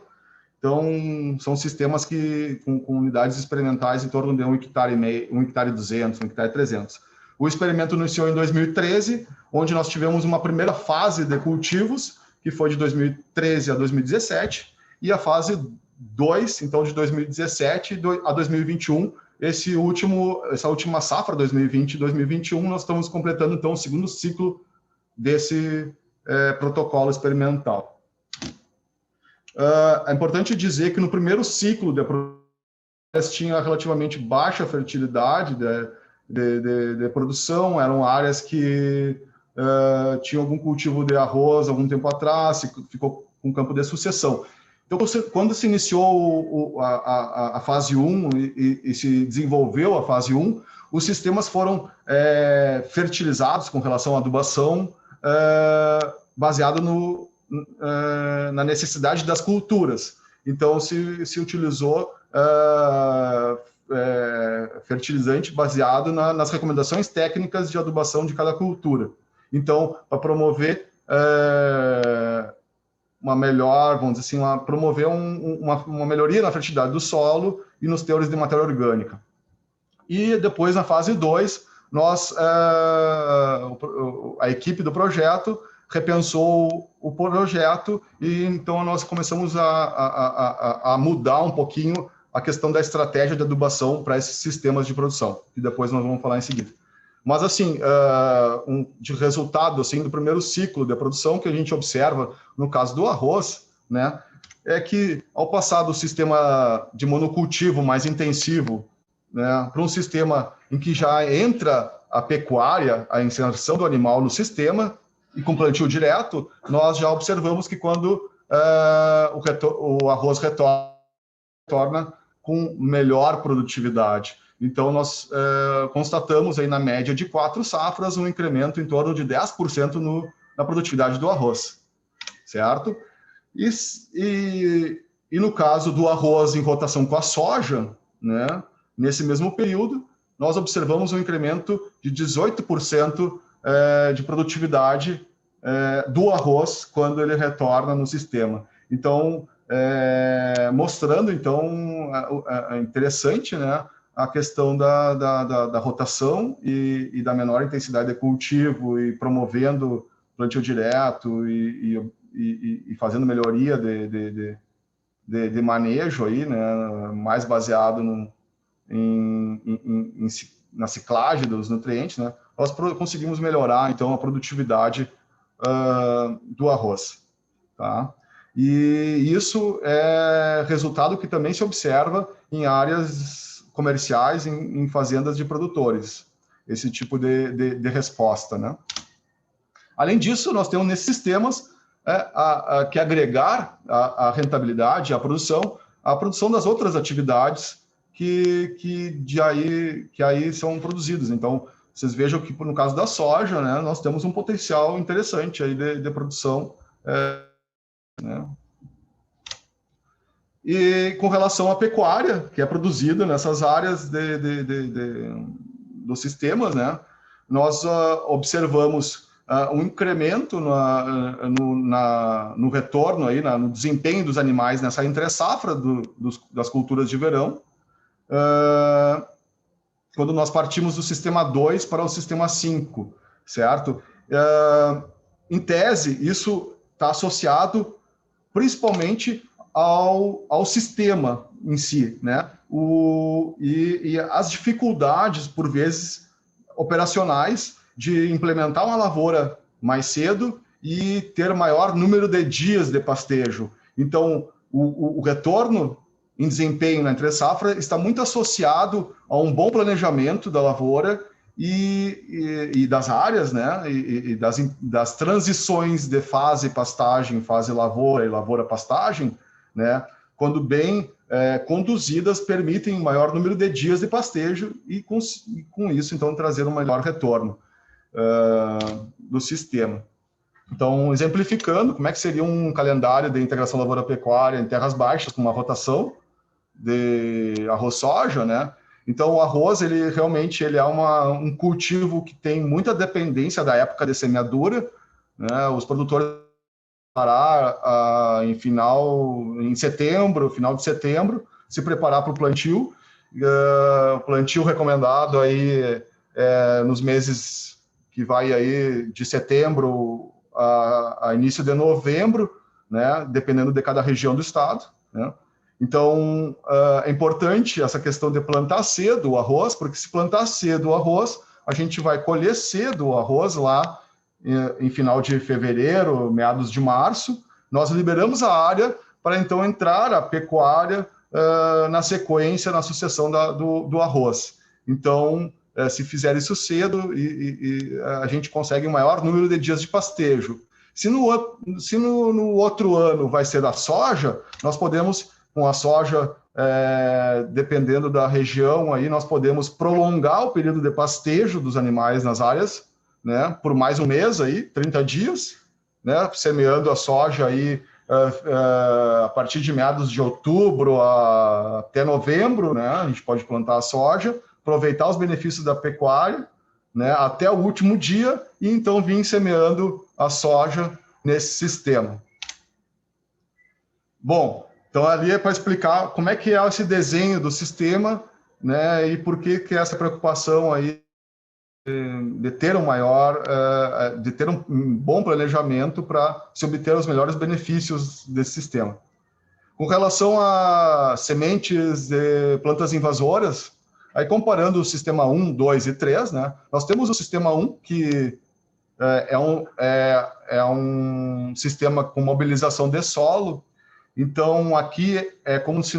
Então, são sistemas com unidades experimentais em torno de 1,5 hectare, 1,2 hectare, 1,3 hectare. O experimento iniciou em 2013, onde nós tivemos uma primeira fase de cultivos, que foi de 2013 a 2017, e a fase 2, então, de 2017 a 2021, essa última safra, 2020 e 2021, nós estamos completando, então, o segundo ciclo desse protocolo experimental. É importante dizer que no primeiro ciclo de produção tinha relativamente baixa fertilidade de produção, eram áreas que tinham algum cultivo de arroz algum tempo atrás, ficou com campo de sucessão. Então, quando se iniciou a fase 1 e se desenvolveu a fase 1, os sistemas foram fertilizados com relação à adubação, baseado na necessidade das culturas. Então, se utilizou fertilizante baseado nas recomendações técnicas de adubação de cada cultura. Então, para promover uma melhor, vamos dizer assim, promover uma melhoria na fertilidade do solo e nos teores de matéria orgânica. E depois, na fase 2, a equipe do projeto repensou o projeto e então nós começamos a mudar um pouquinho a questão da estratégia de adubação para esses sistemas de produção, que depois nós vamos falar em seguida. Mas, assim, de resultado assim, do primeiro ciclo de produção que a gente observa no caso do arroz, né, é que, ao passar do sistema de monocultivo mais intensivo, né, para um sistema em que já entra a pecuária, a inserção do animal no sistema, e com plantio direto, nós já observamos que quando o arroz retorna com melhor produtividade. Então, nós constatamos aí na média de 4 safras um incremento em torno de 10% na produtividade do arroz, certo? E no caso do arroz em rotação com a soja, né, nesse mesmo período, nós observamos um incremento de 18% de produtividade do arroz quando ele retorna no sistema. Então, mostrando, então, interessante, né, a questão da rotação e da menor intensidade de cultivo e promovendo plantio direto e fazendo melhoria de manejo aí, né, mais baseado na ciclagem dos nutrientes, né, nós conseguimos melhorar, então, a produtividade do arroz, tá? E isso é resultado que também se observa em áreas comerciais, em fazendas de produtores, esse tipo de resposta, né? Além disso, nós temos nesses sistemas que agregar a rentabilidade, a produção das outras atividades que aí são produzidas. Então, vocês vejam que, no caso da soja, né, nós temos um potencial interessante aí de produção, né? E com relação à pecuária, que é produzida nessas áreas dos sistemas, né, nós observamos um incremento no retorno, aí, no desempenho dos animais nessa entre-safra das culturas de verão, quando nós partimos do sistema 2 para o sistema 5, certo? Em tese, isso está associado principalmente ao sistema em si, né? E as dificuldades, por vezes, operacionais de implementar uma lavoura mais cedo e ter maior número de dias de pastejo. Então, o retorno em desempenho na entre-safra está muito associado a um bom planejamento da lavoura e das áreas, né? E das transições de fase pastagem, fase lavoura e lavoura-pastagem, né? Quando bem conduzidas, permitem maior número de dias de pastejo e com isso, então, trazer um melhor retorno do sistema. Então, exemplificando como é que seria um calendário de integração lavoura-pecuária em terras baixas, com uma rotação de arroz-soja, né? Então, o arroz, ele realmente é um cultivo que tem muita dependência da época de semeadura, né? Os produtores parar em setembro, final de setembro, se preparar para o plantio. O plantio recomendado aí nos meses que vai aí de setembro a início de novembro, né? Dependendo de cada região do estado, né? Então, é importante essa questão de plantar cedo o arroz, porque se plantar cedo o arroz, a gente vai colher cedo o arroz lá em final de fevereiro, meados de março. Nós liberamos a área para, então, entrar a pecuária na sequência, na sucessão do arroz. Então, se fizer isso cedo, a gente consegue um maior número de dias de pastejo. Se no outro ano vai ser a soja, nós podemos, com a soja, dependendo da região, aí nós podemos prolongar o período de pastejo dos animais nas áreas, né, por mais um mês, aí, 30 dias, né, semeando a soja aí, a partir de meados de outubro até novembro, né, a gente pode plantar a soja, aproveitar os benefícios da pecuária, né, até o último dia, e então vir semeando a soja nesse sistema. Bom, então ali é para explicar como é que é esse desenho do sistema, né, e por que essa preocupação aí de ter de ter um bom planejamento para se obter os melhores benefícios desse sistema. Com relação a sementes de plantas invasoras, aí comparando o sistema 1, 2 e 3, né, nós temos o sistema 1, que é um sistema com mobilização de solo. Então, aqui é como se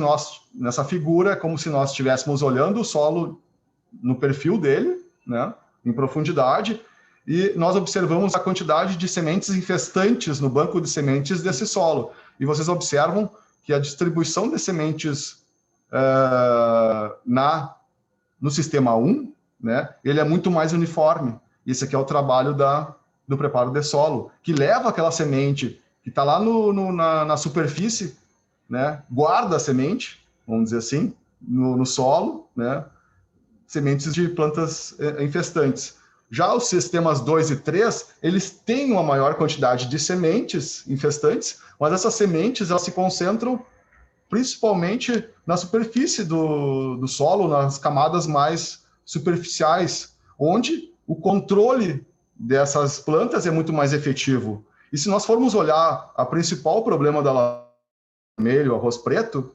nessa figura, é como se nós estivéssemos olhando o solo no perfil dele, né? em profundidade, e nós observamos a quantidade de sementes infestantes no banco de sementes desse solo. E vocês observam que a distribuição de sementes no sistema 1, né, ele é muito mais uniforme. Esse aqui é o trabalho do preparo de solo, que leva aquela semente que está lá na superfície, né, guarda a semente, vamos dizer assim, no solo, né, sementes de plantas infestantes. Já os sistemas 2 e 3, eles têm uma maior quantidade de sementes infestantes, mas essas sementes elas se concentram principalmente na superfície do solo, nas camadas mais superficiais, onde o controle dessas plantas é muito mais efetivo. E se nós formos olhar a principal problema da vermelho, arroz preto,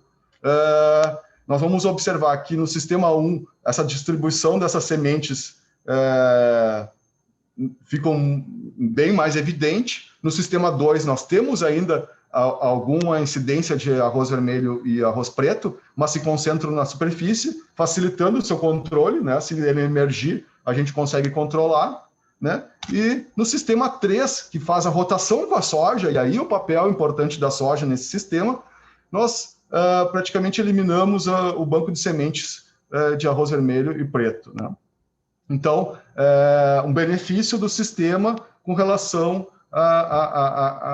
nós vamos observar que no sistema 1, essa distribuição dessas sementes ficam bem mais evidente. No sistema 2, nós temos ainda alguma incidência de arroz vermelho e arroz preto, mas se concentram na superfície, facilitando o seu controle, né? Se ele emergir, a gente consegue controlar, né? E no sistema 3, que faz a rotação com a soja, e aí o papel importante da soja nesse sistema, nós praticamente eliminamos o banco de sementes de arroz vermelho e preto, né? Então, um benefício do sistema com relação a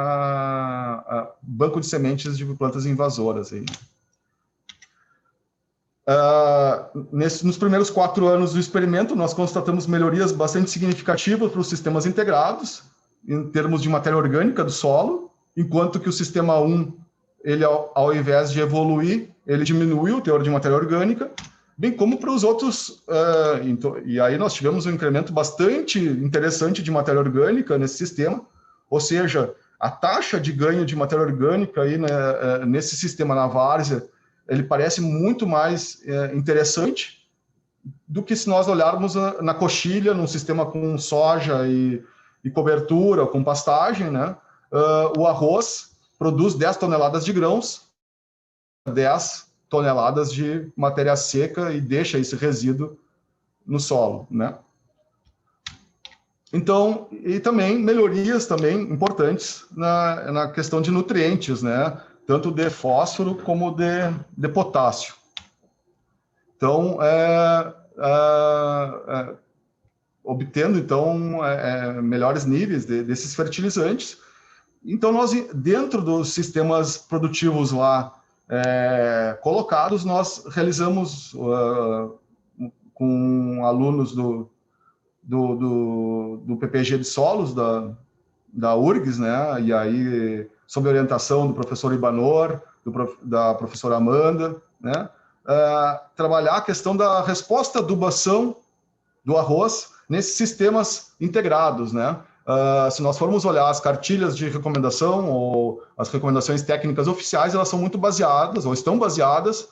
banco de sementes de plantas invasoras. Aí. Nos primeiros 4 anos do experimento, nós constatamos melhorias bastante significativas para os sistemas integrados, em termos de matéria orgânica do solo, enquanto que o sistema 1, ele, ao invés de evoluir, ele diminuiu o teor de matéria orgânica, bem como para os outros, e aí nós tivemos um incremento bastante interessante de matéria orgânica nesse sistema, ou seja, a taxa de ganho de matéria orgânica aí, né, nesse sistema na várzea, ele parece muito mais interessante do que se nós olharmos na coxilha, num sistema com soja e cobertura, com pastagem, né? O arroz produz 10 toneladas de grãos, 10 toneladas de matéria seca e deixa esse resíduo no solo, né? Então, e também melhorias também importantes na questão de nutrientes, né? Tanto de fósforo como de potássio. Então, obtendo então melhores níveis desses fertilizantes. Então, nós dentro dos sistemas produtivos lá colocados, nós realizamos com alunos do PPG de solos da URGS, né? E aí, sob orientação do professor Ibanor, da professora Amanda, né? Trabalhar a questão da resposta à adubação do arroz nesses sistemas integrados, né? Se nós formos olhar as cartilhas de recomendação ou as recomendações técnicas oficiais, elas são muito baseadas, ou estão baseadas,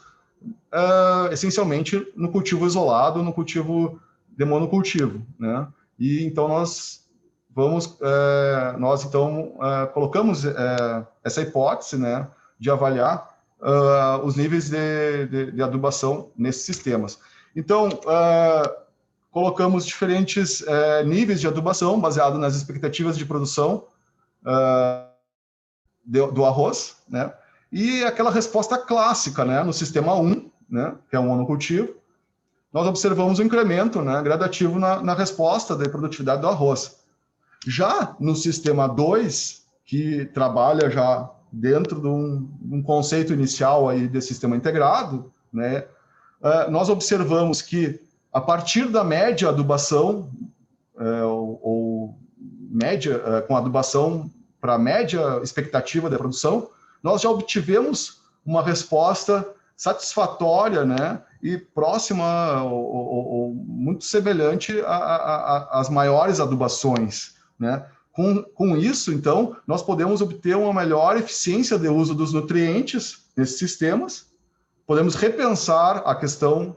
essencialmente no cultivo isolado, no cultivo de monocultivo, né? E então nós colocamos essa hipótese, né, de avaliar os níveis de adubação nesses sistemas. Então, colocamos diferentes níveis de adubação baseado nas expectativas de produção do arroz, né? E aquela resposta clássica, né, no sistema 1, né, que é um monocultivo, nós observamos um incremento, né, gradativo na resposta da produtividade do arroz. Já no sistema 2, que trabalha já dentro de um conceito inicial aí de sistema integrado, né, nós observamos que a partir da média adubação, ou média, com adubação para a média expectativa da produção, nós já obtivemos uma resposta satisfatória, né, e próxima ou muito semelhante às maiores adubações, né? Com isso, então, nós podemos obter uma melhor eficiência de uso dos nutrientes nesses sistemas, podemos repensar a questão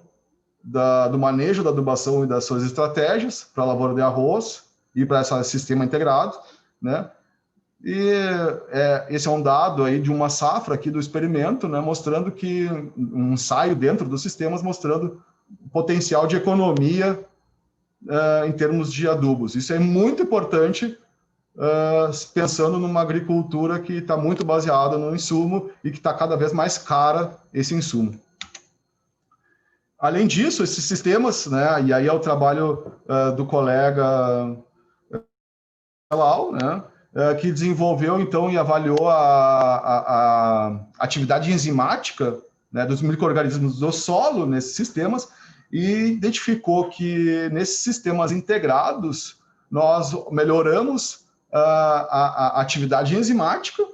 do manejo da adubação e das suas estratégias para a lavoura de arroz e para esse sistema integrado, né? E esse é um dado aí de uma safra aqui do experimento, né, mostrando que um ensaio dentro dos sistemas mostrando o potencial de economia em termos de adubos. Isso é muito importante, pensando numa agricultura que está muito baseada no insumo e que está cada vez mais cara esse insumo. Além disso, esses sistemas, né, e aí é o trabalho do colega Lau, né, que desenvolveu, então, e avaliou a atividade enzimática, né, dos micro-organismos do solo nesses sistemas, e identificou que nesses sistemas integrados nós melhoramos a atividade enzimática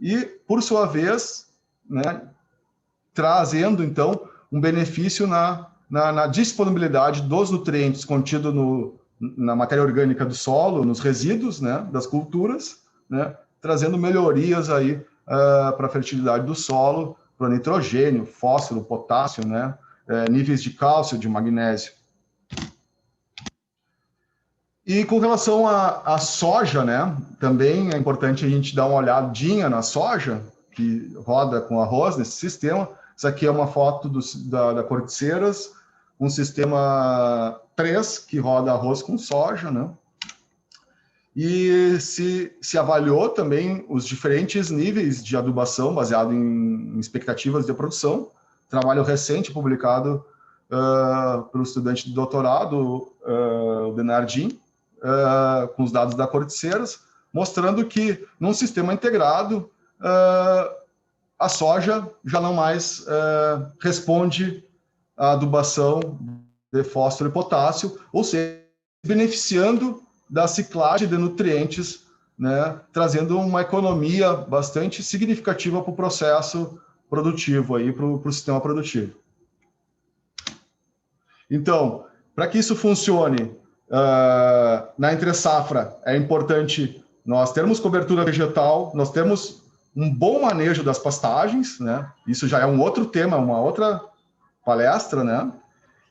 e, por sua vez, né, trazendo, então, um benefício na disponibilidade dos nutrientes contidos na matéria orgânica do solo, nos resíduos, né, das culturas, né, trazendo melhorias aí para a fertilidade do solo, para o nitrogênio, fósforo, potássio, né, níveis de cálcio, de magnésio. E com relação à soja, né, também é importante a gente dar uma olhadinha na soja, que roda com arroz nesse sistema. Isso aqui é uma foto da Corticeiras, um sistema 3 que roda arroz com soja, né? E se avaliou também os diferentes níveis de adubação baseado em expectativas de produção. Trabalho recente publicado pelo estudante de doutorado, o Denardim, com os dados da Corticeiras, mostrando que num sistema integrado a soja já não mais responde à adubação de fósforo e potássio, ou seja, beneficiando da ciclagem de nutrientes, né, trazendo uma economia bastante significativa para o processo produtivo, para o sistema produtivo. Então, para que isso funcione na entre-safra, é importante nós termos cobertura vegetal, nós temos um bom manejo das pastagens, né? Isso já é um outro tema, uma outra palestra, né?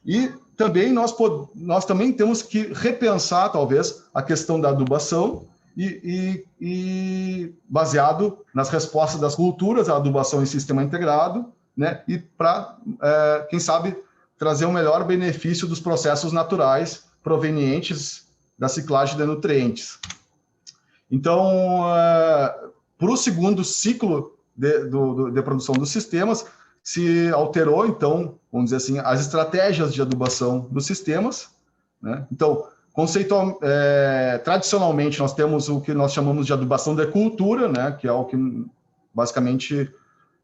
E também nós também temos que repensar, talvez, a questão da adubação e baseado nas respostas das culturas, a adubação em sistema integrado, né? E para, quem sabe, trazer um melhor benefício dos processos naturais provenientes da ciclagem de nutrientes. Então, para o segundo ciclo de produção dos sistemas, se alterou, então, vamos dizer assim, as estratégias de adubação dos sistemas, né? Então, tradicionalmente, nós temos o que nós chamamos de adubação de cultura, né? Que é o que, basicamente,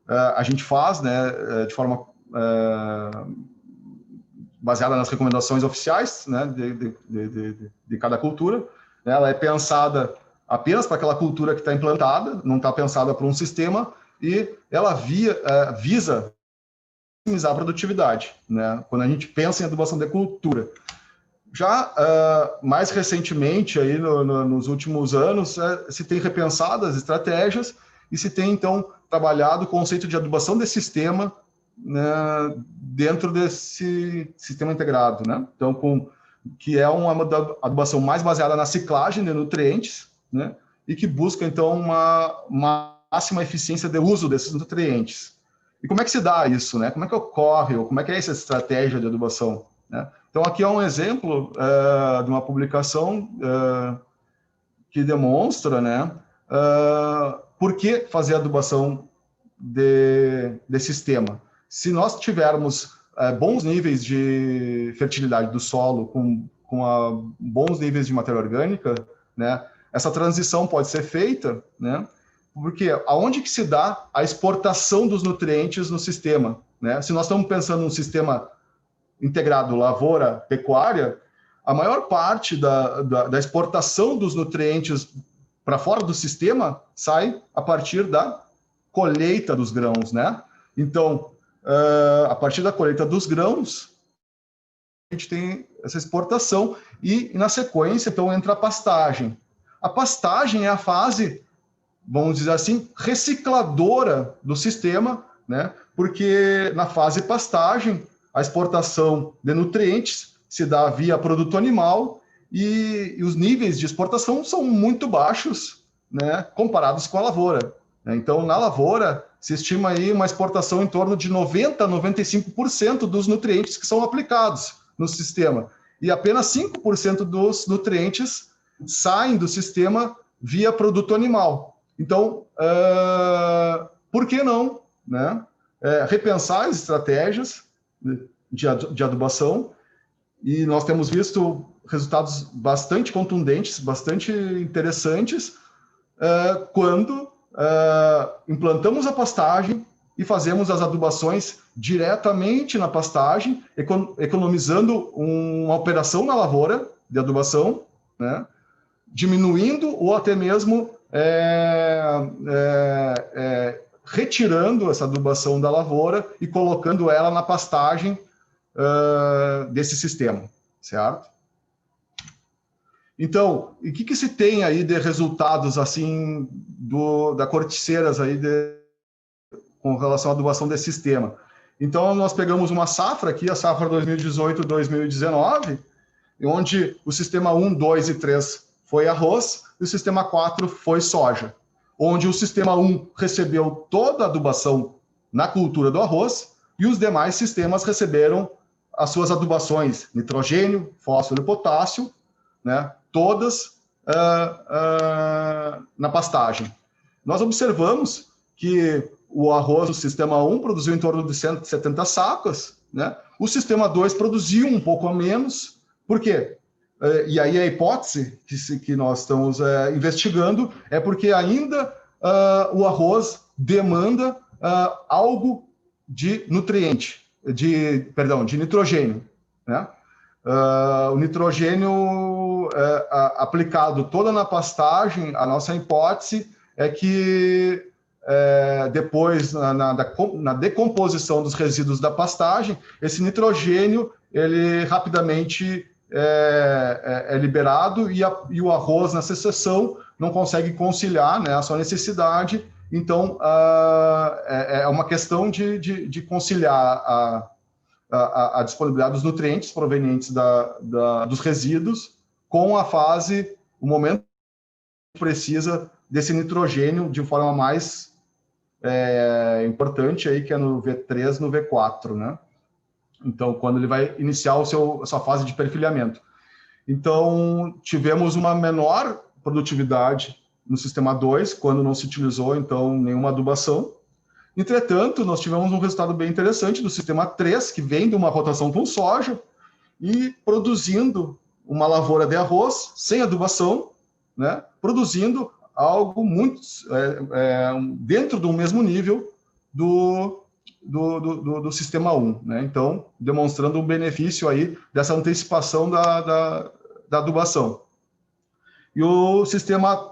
a gente faz, né? De forma baseada nas recomendações oficiais, né? De cada cultura. Ela é pensada apenas para aquela cultura que está implantada, não está pensada para um sistema, e ela visa maximizar a produtividade, né? Quando a gente pensa em adubação de cultura. Já mais recentemente, aí nos últimos anos, se tem repensado as estratégias e se tem, então, trabalhado o conceito de adubação de sistema, né, dentro desse sistema integrado, né? Então, que é uma adubação mais baseada na ciclagem de nutrientes, né? E que busca, então, uma máxima eficiência de uso desses nutrientes. E como é que se dá isso, né? Como é que ocorre, ou como é que é essa estratégia de adubação, né? Então, aqui é um exemplo de uma publicação que demonstra, né, por que fazer adubação de sistema. Se nós tivermos bons níveis de fertilidade do solo, com bons níveis de matéria orgânica, né, essa transição pode ser feita, né, porque aonde que se dá a exportação dos nutrientes no sistema, né? Se nós estamos pensando num sistema integrado lavoura-pecuária, a maior parte da exportação dos nutrientes para fora do sistema sai a partir da colheita dos grãos, né? Então, a partir da colheita dos grãos, a gente tem essa exportação e, na sequência, então, entra a pastagem. A pastagem é a fase, vamos dizer assim, recicladora do sistema, né? Porque na fase pastagem, a exportação de nutrientes se dá via produto animal e os níveis de exportação são muito baixos, né, comparados com a lavoura. Então, na lavoura, se estima aí uma exportação em torno de 90% a 95% dos nutrientes que são aplicados no sistema. e apenas 5% dos nutrientes saem do sistema via produto animal. Então, por que não, né, repensar as estratégias de adubação? E nós temos visto resultados bastante contundentes, bastante interessantes, quando implantamos a pastagem e fazemos as adubações diretamente na pastagem, economizando uma operação na lavoura de adubação, né, diminuindo ou até mesmo retirando essa adubação da lavoura e colocando ela na pastagem desse sistema, certo? Então, o que se tem aí de resultados assim da Corticeiras aí com relação à adubação desse sistema? Então, nós pegamos uma safra aqui, a safra 2018-2019, onde o sistema 1, 2 e 3 foi arroz e o sistema 4 foi soja, onde o sistema 1 recebeu toda a adubação na cultura do arroz e os demais sistemas receberam as suas adubações, nitrogênio, fósforo e potássio, né, todas na pastagem. Nós observamos que o arroz do sistema 1 produziu em torno de 170 sacas, né? O sistema 2 produziu um pouco a menos. Por quê? E aí a hipótese que nós estamos investigando é porque ainda o arroz demanda algo de nutriente, de nitrogênio, né? O nitrogênio aplicado toda na pastagem, a nossa hipótese é que depois, na decomposição dos resíduos da pastagem, esse nitrogênio ele rapidamente é liberado e o arroz, na secação, não consegue conciliar, né, a sua necessidade. Então, é uma questão de conciliar a disponibilidade dos nutrientes provenientes dos resíduos com a fase, o momento que precisa desse nitrogênio de forma mais importante, aí, que é no V3, no V4, né? Então, quando ele vai iniciar a sua fase de perfilhamento. Então, tivemos uma menor produtividade no sistema 2, quando não se utilizou, então, nenhuma adubação. Entretanto, nós tivemos um resultado bem interessante do sistema 3, que vem de uma rotação com soja, e produzindo uma lavoura de arroz sem adubação, né, produzindo algo muito dentro do mesmo nível do sistema 1, né? Então, demonstrando um benefício aí dessa antecipação da adubação. E o sistema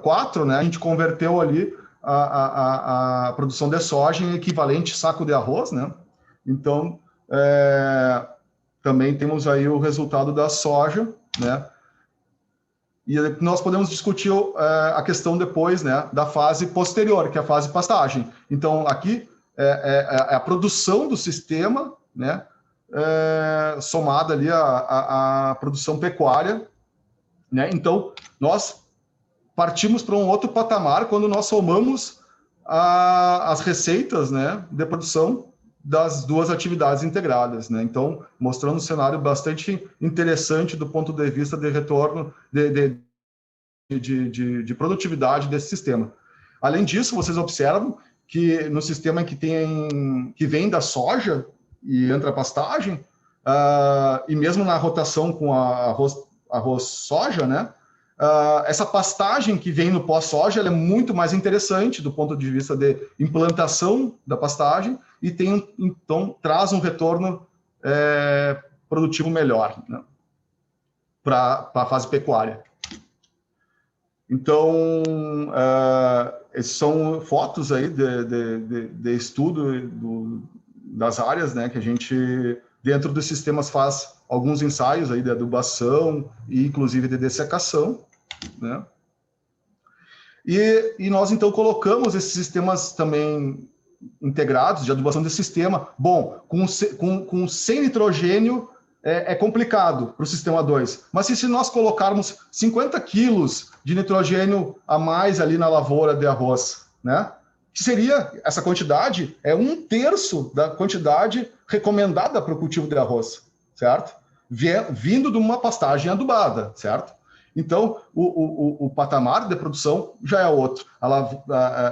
4, né, a gente converteu ali a produção de soja em equivalente saco de arroz, né? Então, também temos aí o resultado da soja, né? E nós podemos discutir a questão depois, né, da fase posterior, que é a fase pastagem. Então, aqui é a produção do sistema, né, somada ali à produção pecuária, né? Então, nós partimos para um outro patamar quando nós somamos as receitas, né, de produção das duas atividades integradas, né? Então, mostrando um cenário bastante interessante do ponto de vista de retorno de produtividade desse sistema. Além disso, vocês observam que no sistema que vem da soja e entra a pastagem, e mesmo na rotação com arroz-soja, né, essa pastagem que vem no pós-soja ela é muito mais interessante do ponto de vista de implantação da pastagem e então traz um retorno produtivo melhor, né, para a fase pecuária. Então, esses são fotos aí de estudo das áreas, né, que a gente, dentro dos sistemas, faz alguns ensaios aí de adubação e, inclusive, de dessecação, né? E nós, então, colocamos esses sistemas também integrados de adubação de sistema. Bom, sem nitrogênio é complicado para o sistema 2, mas se nós colocarmos 50 quilos de nitrogênio a mais ali na lavoura de arroz, né? Que seria, essa quantidade é 1/3 da quantidade recomendada para o cultivo de arroz, certo? Vindo de uma pastagem adubada, certo? Então, o patamar de produção já é outro.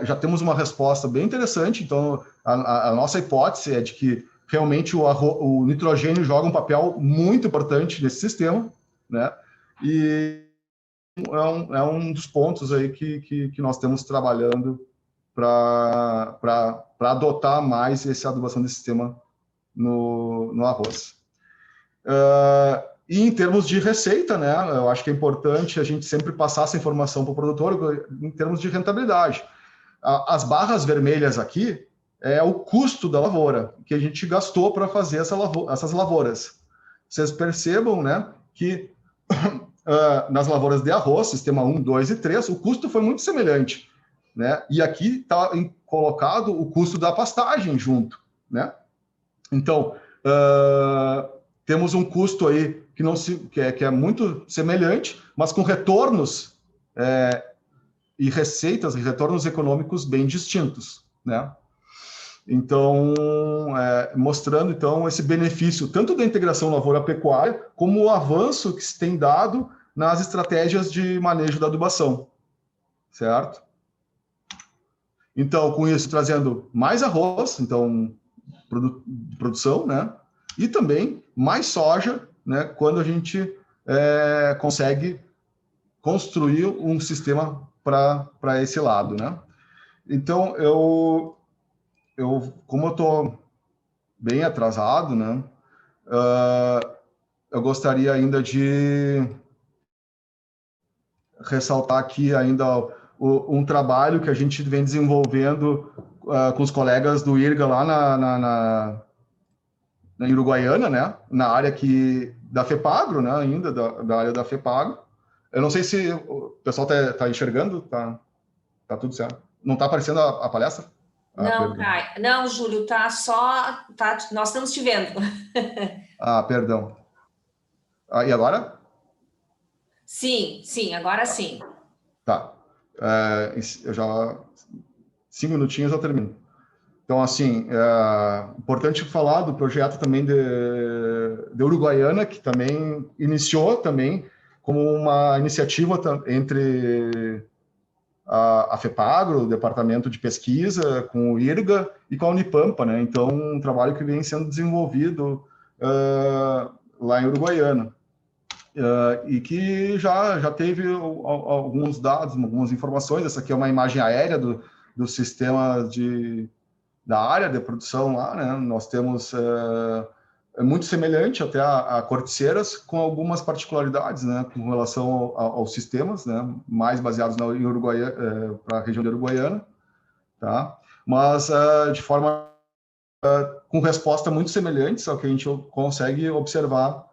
Já temos uma resposta bem interessante. Então, a nossa hipótese é de que realmente o nitrogênio joga um papel muito importante nesse sistema, né? E é um dos pontos aí que nós temos trabalhando para adotar mais essa adubação de sistema no arroz. E em termos de receita, né, eu acho que é importante a gente sempre passar essa informação para o produtor em termos de rentabilidade. As barras vermelhas aqui é o custo da lavoura que a gente gastou para fazer essas lavouras. Vocês percebam, né, que nas lavouras de arroz, sistema 1, 2 e 3, o custo foi muito semelhante, né? E aqui está colocado o custo da pastagem junto, né? Então, temos um custo aí que é muito semelhante, mas com retornos e receitas e retornos econômicos bem distintos, né? Então, mostrando então esse benefício tanto da integração lavoura-pecuária como o avanço que se tem dado nas estratégias de manejo da adubação, certo? Então, com isso, trazendo mais arroz, então, produção, né? E também mais soja, né? Quando a gente consegue construir um sistema para esse lado, né? Então, como eu estou bem atrasado, né? Eu gostaria ainda de ressaltar aqui ainda um trabalho que a gente vem desenvolvendo com os colegas do IRGA lá na Uruguaiana, né? Na área da FEPAGRO, né? Ainda da área da FEPAGRO. Eu não sei se o pessoal tá enxergando, tá tudo certo. Não está aparecendo a palestra? Não, Caio. Não, Júlio, nós estamos te vendo. Perdão. E agora? Sim, agora sim. Tá. Eu já 5 minutinhos eu termino. Então, assim, é importante falar do projeto também de Uruguaiana, que também iniciou também como uma iniciativa entre a FEPAGRO, o Departamento de Pesquisa, com o IRGA e com a Unipampa, né? Então, um trabalho que vem sendo desenvolvido lá em Uruguaiana. E que já teve alguns dados, algumas informações. Essa aqui é uma imagem aérea do sistema da área de produção lá, né? Nós temos muito semelhante até a Corticeiras, com algumas particularidades, né, com relação aos sistemas, né, mais baseados em Uruguaiana, para a região de Uruguaiana, tá? Mas de forma com resposta muito semelhantes ao que a gente consegue observar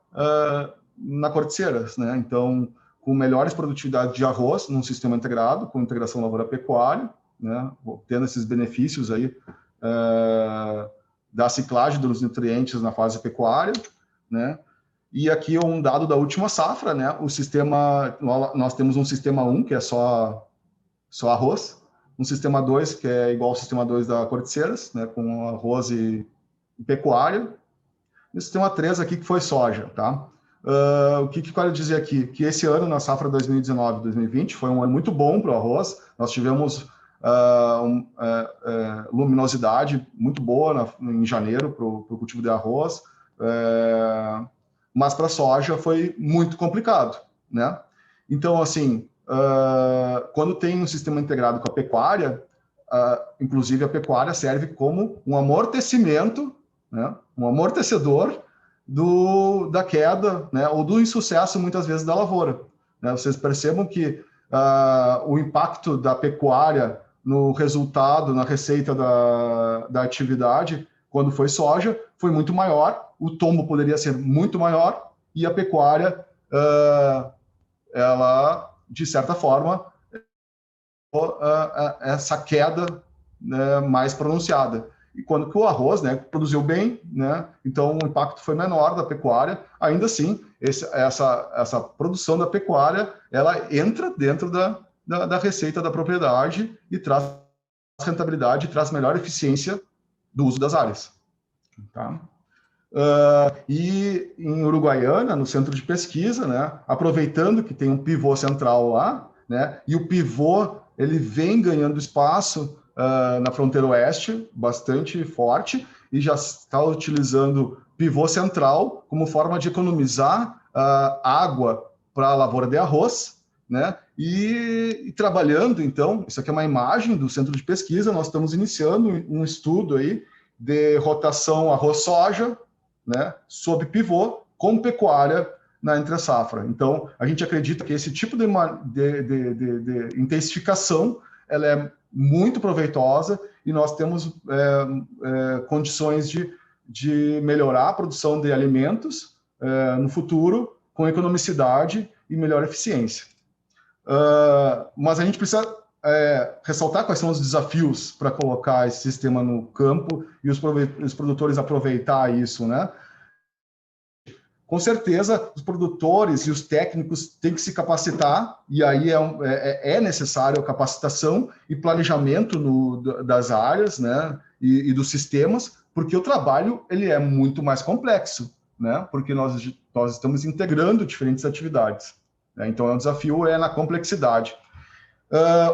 na Corticeiras, né? Então, com melhores produtividades de arroz num sistema integrado, com integração lavoura-pecuária, né, tendo esses benefícios aí da ciclagem dos nutrientes na fase pecuária, né? E aqui um dado da última safra, né? O sistema, nós temos um sistema 1, que é só arroz, um sistema 2, que é igual ao sistema 2 da Corticeiras, né? Com arroz e pecuária, e o sistema 3 aqui, que foi soja, tá? O que eu quero dizer aqui? Que esse ano, na safra 2019-2020, foi um ano muito bom para o arroz. Nós tivemos luminosidade muito boa em janeiro para o cultivo de arroz, mas para a soja foi muito complicado, né? Então, assim, quando tem um sistema integrado com a pecuária, inclusive a pecuária serve como um amortecimento, né? Um amortecedor da queda, né? Ou do insucesso, muitas vezes, da lavoura, né? Vocês percebam que o impacto da pecuária no resultado, na receita da atividade, quando foi soja, foi muito maior, o tombo poderia ser muito maior, e a pecuária, ela, de certa forma, essa queda, né, mais pronunciada. E quando que o arroz, né, produziu bem, né, então o impacto foi menor da pecuária, ainda assim, essa produção da pecuária, ela entra dentro da receita da propriedade e traz rentabilidade, traz melhor eficiência do uso das áreas. Tá? E em Uruguaiana, no centro de pesquisa, né, aproveitando que tem um pivô central lá, né, e o pivô ele vem ganhando espaço na fronteira oeste, bastante forte, e já está utilizando pivô central como forma de economizar água para a lavoura de arroz, né, e trabalhando, então, isso aqui é uma imagem do centro de pesquisa, nós estamos iniciando um estudo aí de rotação arroz-soja, né, sob pivô, com pecuária na entre-safra. Então, a gente acredita que esse tipo de intensificação ela é muito proveitosa e nós temos condições de melhorar a produção de alimentos no futuro com economicidade e melhor eficiência. Mas a gente precisa ressaltar quais são os desafios para colocar esse sistema no campo e os produtores aproveitar isso, né? Com certeza, os produtores e os técnicos têm que se capacitar, e aí é necessário a capacitação e planejamento das áreas, né, e dos sistemas, porque o trabalho ele é muito mais complexo, né, porque nós estamos integrando diferentes atividades. Né, então, o desafio é na complexidade.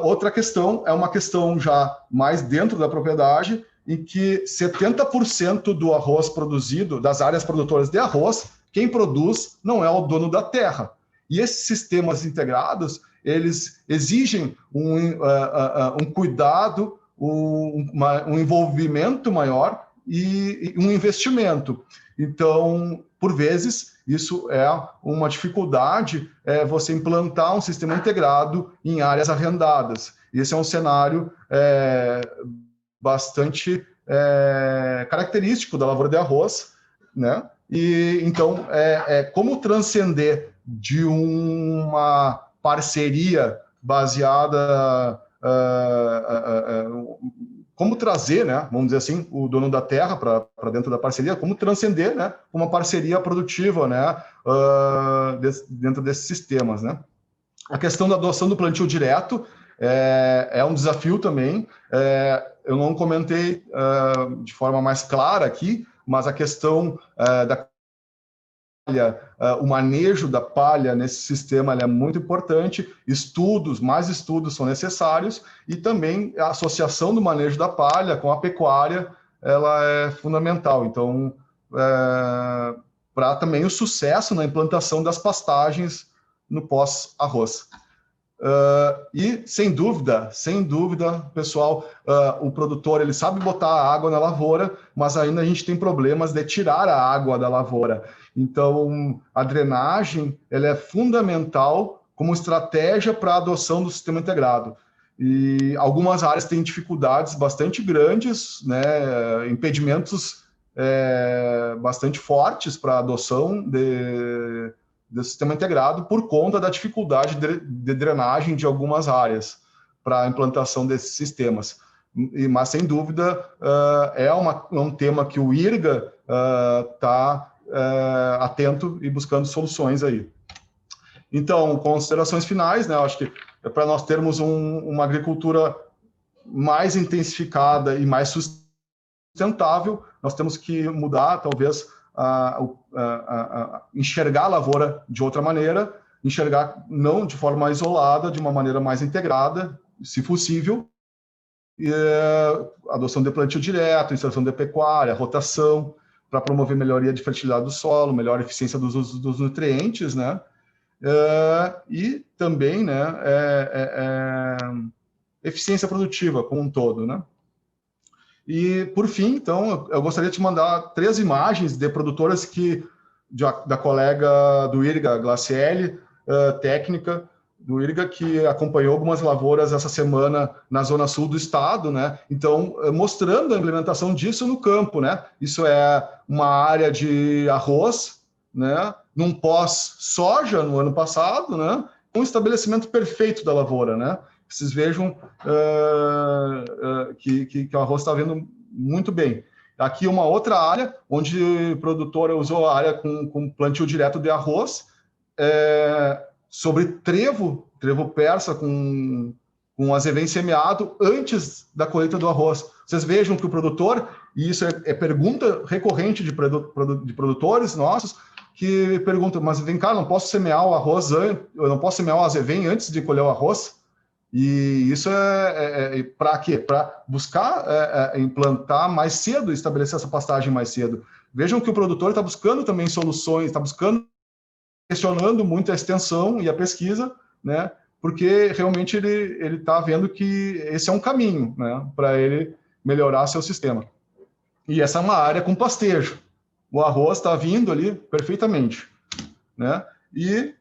Outra questão é uma questão já mais dentro da propriedade, em que 70% do arroz produzido, das áreas produtoras de arroz, quem produz não é o dono da terra. E esses sistemas integrados, eles exigem um cuidado, um envolvimento maior e um investimento. Então, por vezes, isso é uma dificuldade, você implantar um sistema integrado em áreas arrendadas. Esse é um cenário bastante característico da lavoura de arroz, né? E então, como transcender de uma parceria baseada, como trazer, né, vamos dizer assim, o dono da terra para dentro da parceria, como transcender, né, uma parceria produtiva, né, dentro desses sistemas, né? A questão da adoção do plantio direto é um desafio também. Eu não comentei de forma mais clara aqui, mas a questão da palha, o manejo da palha nesse sistema é muito importante. Mais estudos são necessários e também a associação do manejo da palha com a pecuária ela é fundamental. Então, para também o sucesso na implantação das pastagens no pós-arroz. E sem dúvida, pessoal, o produtor ele sabe botar a água na lavoura, mas ainda a gente tem problemas de tirar a água da lavoura. Então, a drenagem ela é fundamental como estratégia para a adoção do sistema integrado. E algumas áreas têm dificuldades bastante grandes, né, impedimentos bastante fortes para a adoção do sistema integrado por conta da dificuldade de drenagem de algumas áreas para a implantação desses sistemas. Mas, sem dúvida, é um tema que o IRGA está atento e buscando soluções aí. Então, considerações finais, né? Eu acho que para nós termos uma agricultura mais intensificada e mais sustentável, nós temos que mudar, talvez, enxergar a lavoura de outra maneira, enxergar não de forma isolada, de uma maneira mais integrada, se possível, e adoção de plantio direto, instalação de pecuária, rotação, para promover melhoria de fertilidade do solo, melhor eficiência dos nutrientes, né? E também, né, eficiência produtiva como um todo, né? E, por fim, então, eu gostaria de te mandar 3 imagens de produtoras da colega do IRGA, Glaciele, técnica do IRGA, que acompanhou algumas lavouras essa semana na zona sul do estado, né? Então, mostrando a implementação disso no campo, né? Isso é uma área de arroz, né? Num pós-soja no ano passado, né? Com o estabelecimento perfeito da lavoura, né? Vocês vejam que o arroz está vindo muito bem. Aqui uma outra área, onde a produtora usou a área com plantio direto de arroz, sobre trevo persa com azevém semeado antes da colheita do arroz. Vocês vejam que o produtor e isso é pergunta recorrente de produtores nossos, que perguntam, mas vem cá, não posso semear o arroz, eu não posso semear o azevém antes de colher o arroz? E isso para quê? Para buscar implantar mais cedo, estabelecer essa pastagem mais cedo. Vejam que o produtor está buscando também soluções, está buscando, questionando muito a extensão e a pesquisa, né? Porque realmente ele está vendo que esse é um caminho, né? Para ele melhorar seu sistema. E essa é uma área com pastejo. O arroz está vindo ali perfeitamente, né? E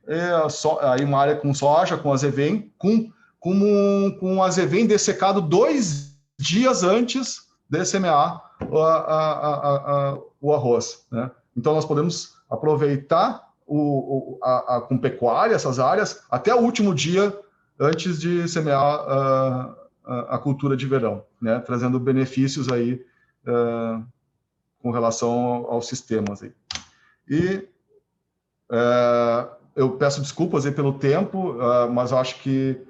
aí uma área com soja, com azevém, com azevém dessecado 2 dias antes de semear o arroz, né? Então nós podemos aproveitar com pecuária essas áreas até o último dia antes de semear a cultura de verão, né? Trazendo benefícios aí com relação aos sistemas aí. E eu peço desculpas aí pelo tempo, mas eu acho que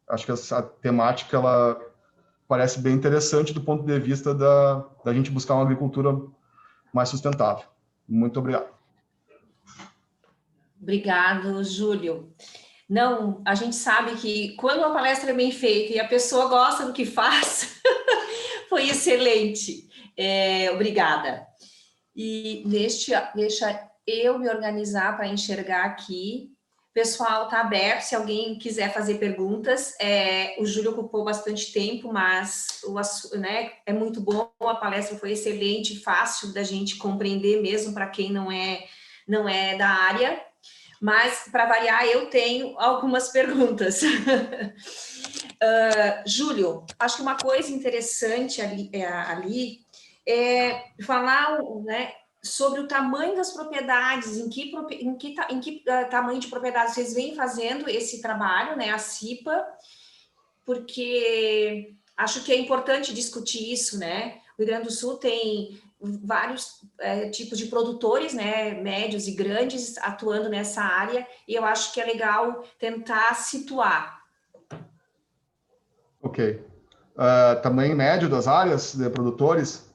essa temática ela parece bem interessante do ponto de vista da gente buscar uma agricultura mais sustentável. Muito obrigado. Obrigado, Júlio. Não, a gente sabe que quando a palestra é bem feita e a pessoa gosta do que faz, foi excelente. Obrigada. E deixa eu me organizar para enxergar aqui. Pessoal, está aberto, se alguém quiser fazer perguntas. O Júlio ocupou bastante tempo, mas né, é muito bom, a palestra foi excelente, fácil da gente compreender mesmo para quem não é da área. Mas, para variar, eu tenho algumas perguntas. Júlio, acho que uma coisa interessante ali é falar, né, sobre o tamanho das propriedades, em que tamanho de propriedade vocês vêm fazendo esse trabalho, né, a CIPA, porque acho que é importante discutir isso, né? O Rio Grande do Sul tem vários tipos de produtores, né, médios e grandes, atuando nessa área, e eu acho que é legal tentar situar. Ok. Tamanho médio das áreas de produtores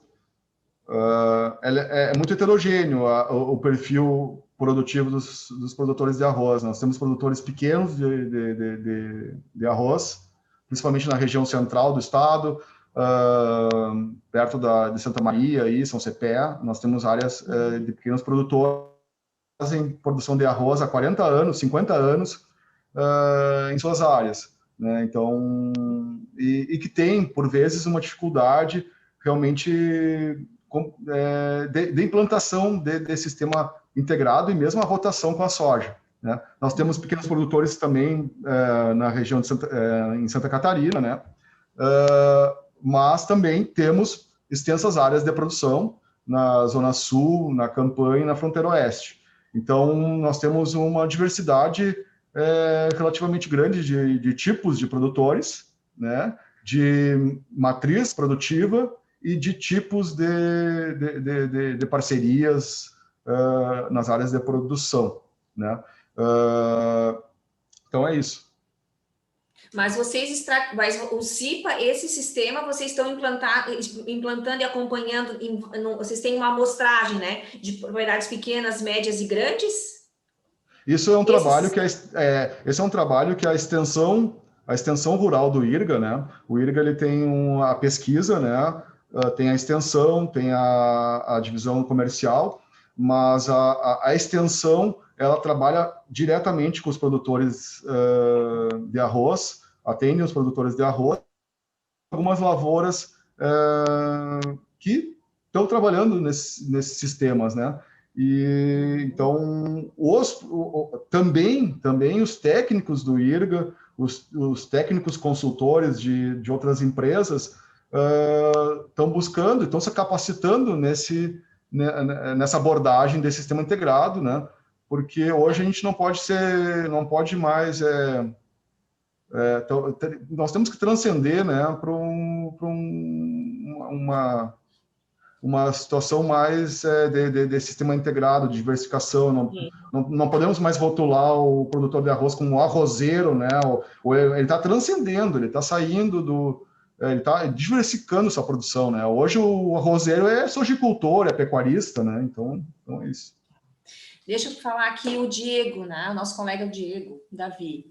é muito heterogêneo o perfil produtivo dos produtores de arroz. Nós temos produtores pequenos de arroz, principalmente na região central do estado, perto de Santa Maria e São Cepé. Nós temos áreas de pequenos produtores em produção de arroz há 40 anos, 50 anos em suas áreas, né? Então, e que tem, por vezes, uma dificuldade realmente de implantação de sistema integrado e mesmo a rotação com a soja, né? Nós temos pequenos produtores também na região em Santa Catarina, né? Mas também temos extensas áreas de produção na Zona Sul, na Campanha e na Fronteira Oeste. Então, nós temos uma diversidade relativamente grande de tipos de produtores, né? De matriz produtiva e de tipos de parcerias nas áreas de produção, né? Então, é isso. Mas mas o CIPA, esse sistema, vocês estão implantando e acompanhando, vocês têm uma amostragem, né, de propriedades pequenas, médias e grandes? Isso é um trabalho esse é um trabalho que a extensão rural do IRGA, né? O IRGA ele tem a pesquisa, né? Tem a extensão, tem a divisão comercial, mas a extensão ela trabalha diretamente com os produtores de arroz, atende os produtores de arroz, algumas lavouras que estão trabalhando nesses sistemas, né? E então também os técnicos do IRGA, os técnicos consultores de outras empresas estão buscando, estão se capacitando nessa abordagem desse sistema integrado, né? Porque hoje a gente não pode mais nós temos que transcender, né, para uma situação mais de sistema integrado, de diversificação. Não podemos mais rotular o produtor de arroz como um arrozeiro, né? Ele está transcendendo, ele está saindo ele está diversificando sua produção, né? Hoje o arrozeiro é sojicultor, é pecuarista, né? Então é isso. Deixa eu falar aqui o Diego, né? O nosso colega Diego, Davi.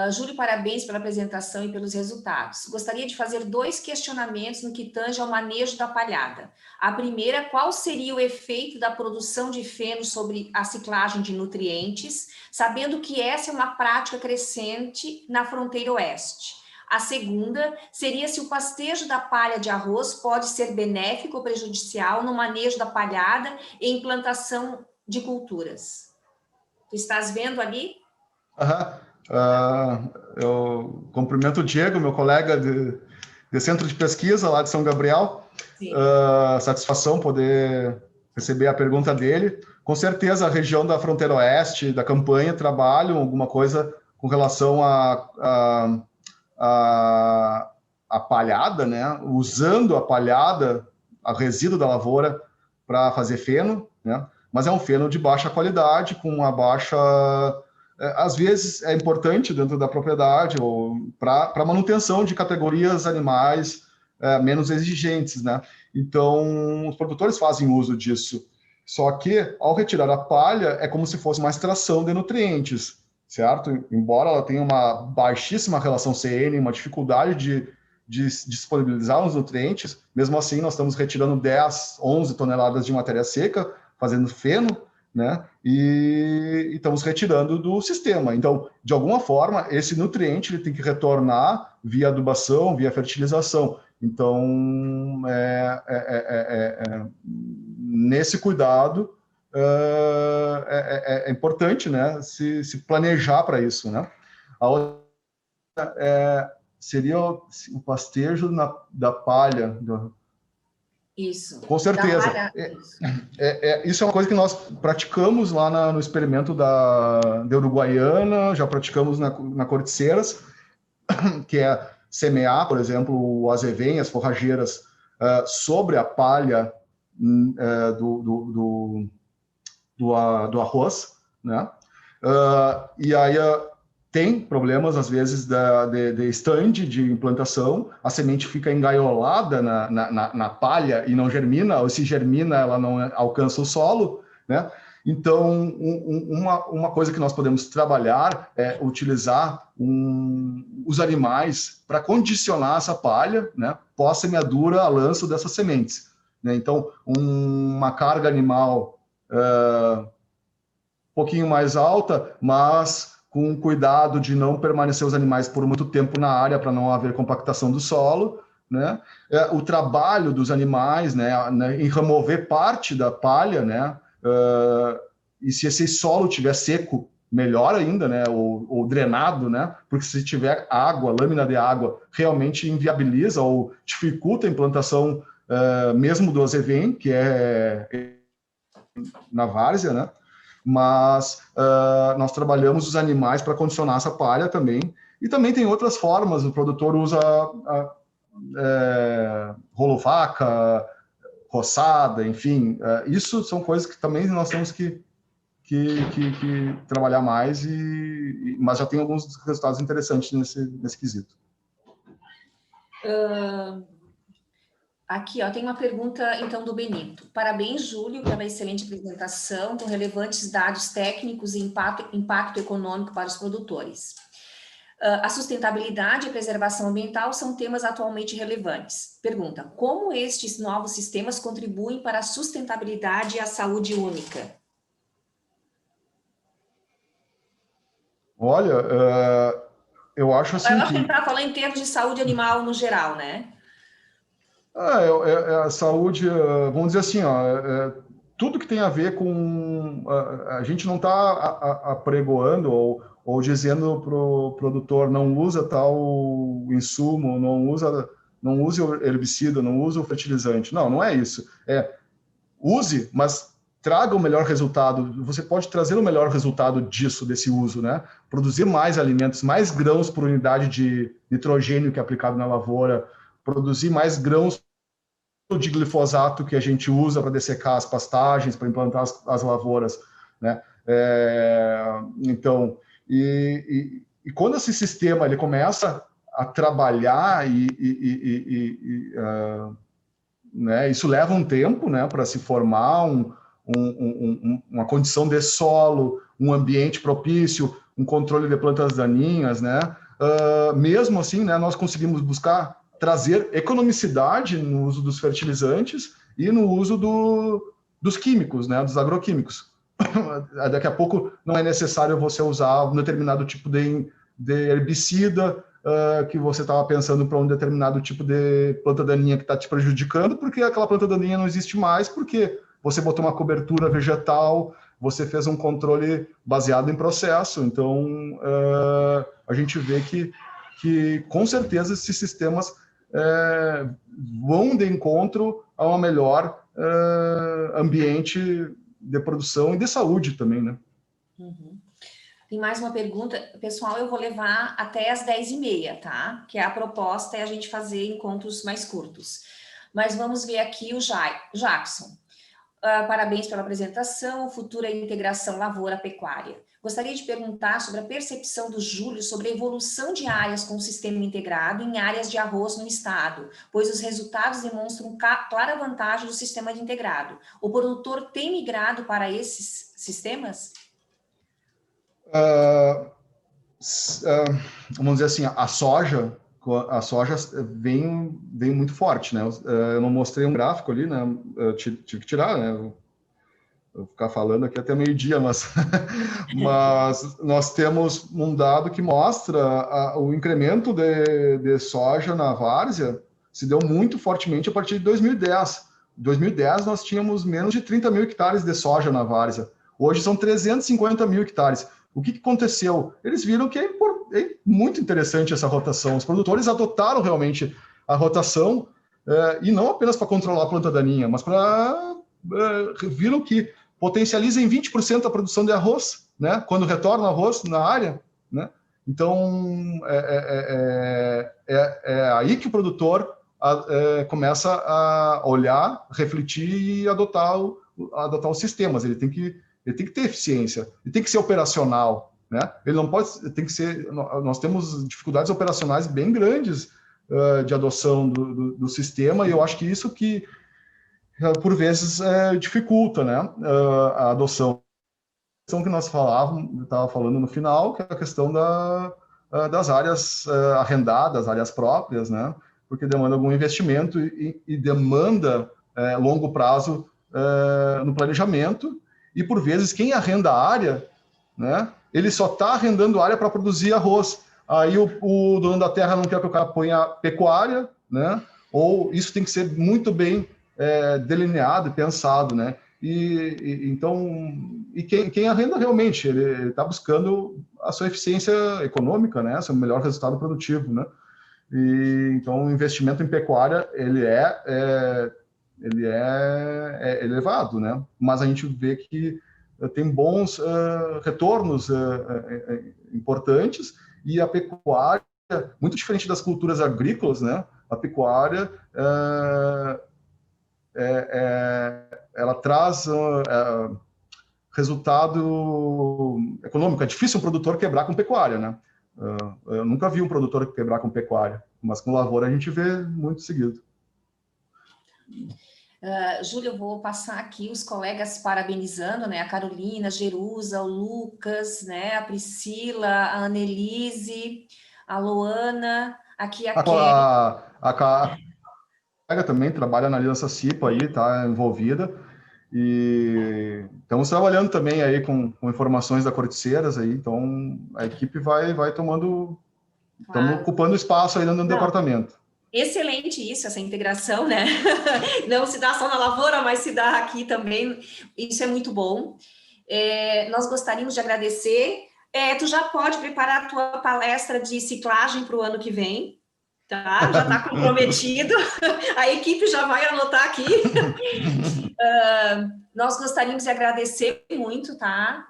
Júlio, parabéns pela apresentação e pelos resultados. Gostaria de fazer 2 questionamentos no que tange ao manejo da palhada. A primeira, qual seria o efeito da produção de feno sobre a ciclagem de nutrientes, sabendo que essa é uma prática crescente na fronteira oeste? A segunda seria se o pastejo da palha de arroz pode ser benéfico ou prejudicial no manejo da palhada e implantação de culturas. Tu estás vendo ali? Eu cumprimento o Diego, meu colega de centro de pesquisa lá de São Gabriel. Satisfação poder receber a pergunta dele. Com certeza, a região da fronteira oeste, da campanha, trabalham alguma coisa com relação a palhada, né? Usando a palhada, a resíduo da lavoura, para fazer feno, né? Mas é um feno de baixa qualidade, com uma baixa... Às vezes é importante dentro da propriedade ou para manutenção de categorias animais menos exigentes, né? Então, os produtores fazem uso disso. Só que, ao retirar a palha, é como se fosse uma extração de nutrientes, certo? Embora ela tenha uma baixíssima relação CN, uma dificuldade de disponibilizar os nutrientes, mesmo assim nós estamos retirando 10, 11 toneladas de matéria seca, fazendo feno, né? E estamos retirando do sistema. Então, de alguma forma, esse nutriente ele tem que retornar via adubação, via fertilização. Então, nesse cuidado, é importante, né, se planejar para isso, né? A outra seria o pastejo da palha. Isso. Com certeza. Isso é uma coisa que nós praticamos lá no experimento da Uruguaiana, já praticamos na Corticeiras, que é semear, por exemplo, o azevém, as forrageiras, sobre a palha do arroz, né? E aí tem problemas, às vezes, de stand de implantação, a semente fica engaiolada na palha e não germina, ou se germina, ela não alcança o solo, né? Então, uma coisa que nós podemos trabalhar é utilizar os animais para condicionar essa palha, né, pós-semeadura a lanço dessas sementes, né? Então, uma carga animal um pouquinho mais alta, mas com cuidado de não permanecer os animais por muito tempo na área para não haver compactação do solo, né? O trabalho dos animais, né, em remover parte da palha, né? E se esse solo estiver seco, melhor ainda, né? Ou drenado, né? Porque se tiver água, lâmina de água, realmente inviabiliza ou dificulta a implantação mesmo do azevém, que é na várzea, né? Mas nós trabalhamos os animais para condicionar essa palha também. E também tem outras formas, o produtor usa rolo-vaca, roçada, enfim. Isso são coisas que também nós temos que trabalhar mais, mas já tem alguns resultados interessantes nesse quesito. Aqui, ó, tem uma pergunta, então, do Benito. Parabéns, Júlio, pela excelente apresentação, com relevantes dados técnicos e impacto econômico para os produtores. A sustentabilidade e a preservação ambiental são temas atualmente relevantes. Pergunta, como estes novos sistemas contribuem para a sustentabilidade e a saúde única? Olha, eu acho assim Eu acho que ele está falando em termos de saúde animal no geral, né? A saúde, vamos dizer assim, tudo que tem a ver com... A gente não está apregoando ou dizendo para o produtor não usa tal insumo, não use o herbicida, não use o fertilizante. Não é isso. Use, mas traga o melhor resultado. Você pode trazer o melhor resultado desse uso, né? Produzir mais alimentos, mais grãos por unidade de nitrogênio que é aplicado na lavoura, produzir mais grãos de glifosato que a gente usa para dessecar as pastagens, para implantar as lavouras, né? Então, e quando esse sistema ele começa a trabalhar né, isso leva um tempo, né, para se formar uma condição de solo, um ambiente propício, um controle de plantas daninhas, né? Mesmo assim, né, nós conseguimos buscar trazer economicidade no uso dos fertilizantes e no uso dos químicos, né, dos agroquímicos. Daqui a pouco não é necessário você usar um determinado tipo de herbicida que você estava pensando para um determinado tipo de planta daninha que está te prejudicando, porque aquela planta daninha não existe mais, porque você botou uma cobertura vegetal, você fez um controle baseado em processo. Então, a gente vê que com certeza esses sistemas vão de encontro a um melhor ambiente de produção e de saúde também, né? Uhum. Tem mais uma pergunta. Pessoal, eu vou levar até as 10h30, tá? Que a proposta é a gente fazer encontros mais curtos. Mas vamos ver aqui o Jackson. Parabéns pela apresentação, futura integração lavoura-pecuária. Gostaria de perguntar sobre a percepção do Júlio sobre a evolução de áreas com o sistema integrado em áreas de arroz no estado, pois os resultados demonstram clara vantagem do sistema de integrado. O produtor tem migrado para esses sistemas? Vamos dizer assim, a soja vem muito forte, né? Eu não mostrei um gráfico ali, né? Eu tive que tirar, né? Vou ficar falando aqui até meio-dia, mas nós temos um dado que mostra o incremento de soja na várzea se deu muito fortemente a partir de 2010. Em 2010, nós tínhamos menos de 30 mil hectares de soja na várzea. Hoje são 350 mil hectares. O que aconteceu? Eles viram que é muito interessante essa rotação. Os produtores adotaram realmente a rotação, e não apenas para controlar a planta daninha, mas viram que potencializa em 20% a produção de arroz, né? Quando retorna o arroz na área, né? Então, é aí que o produtor começa a olhar, refletir e adotar os sistemas. Ele tem que ter eficiência, ele tem que ser operacional, né? Ele não pode, tem que ser. Nós temos dificuldades operacionais bem grandes de adoção do sistema, e eu acho que isso que por vezes dificulta, né, a adoção. A questão que nós estava falando no final, que é a questão das áreas arrendadas, áreas próprias, né, porque demanda algum investimento e demanda longo prazo no planejamento, e por vezes quem arrenda a área, né, ele só está arrendando área para produzir arroz. Aí o dono da terra não quer que o cara ponha pecuária, né, ou isso tem que ser muito bem delineado e pensado, né? Então, quem arrenda realmente, ele está buscando a sua eficiência econômica, né? Seu melhor resultado produtivo, né? Então, o investimento em pecuária, ele é elevado, né? Mas a gente vê que tem bons retornos importantes, e a pecuária, muito diferente das culturas agrícolas, né? A pecuária ela traz resultado econômico. É difícil um produtor quebrar com pecuária, né? Eu nunca vi um produtor quebrar com pecuária, mas com lavoura a gente vê muito seguido. Júlio, eu vou passar aqui os colegas parabenizando, né? A Carolina, a Jerusa, o Lucas, né? A Priscila, a Annelise, a Luana, aqui a Kelly. A colega também trabalha na Aliança CIPA aí, está envolvida, e estamos trabalhando também aí com informações da Corticeiras aí, então a equipe vai tomando, estamos ocupando espaço aí no departamento. Excelente isso, essa integração, né? Não se dá só na lavoura, mas se dá aqui também. Isso é muito bom. Nós gostaríamos de agradecer. Tu já pode preparar a tua palestra de ciclagem para o ano que vem, tá? Já está comprometido. A equipe já vai anotar aqui. Nós gostaríamos de agradecer muito, tá?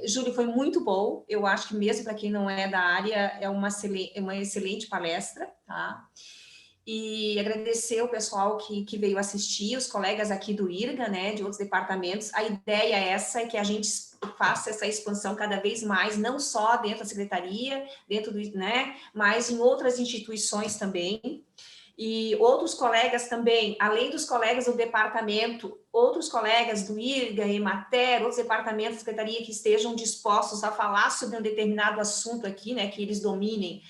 Júlio, foi muito bom. Eu acho que mesmo para quem não é da área, é uma excelente palestra, tá? e agradecer o pessoal que veio assistir, os colegas aqui do IRGA, né, de outros departamentos. A ideia é que a gente faça essa expansão cada vez mais, não só dentro da secretaria, dentro do, né, mas em outras instituições também. E outros colegas também, além dos colegas do departamento, outros colegas do IRGA, Emater, outros departamentos da secretaria que estejam dispostos a falar sobre um determinado assunto aqui, né, que eles dominem.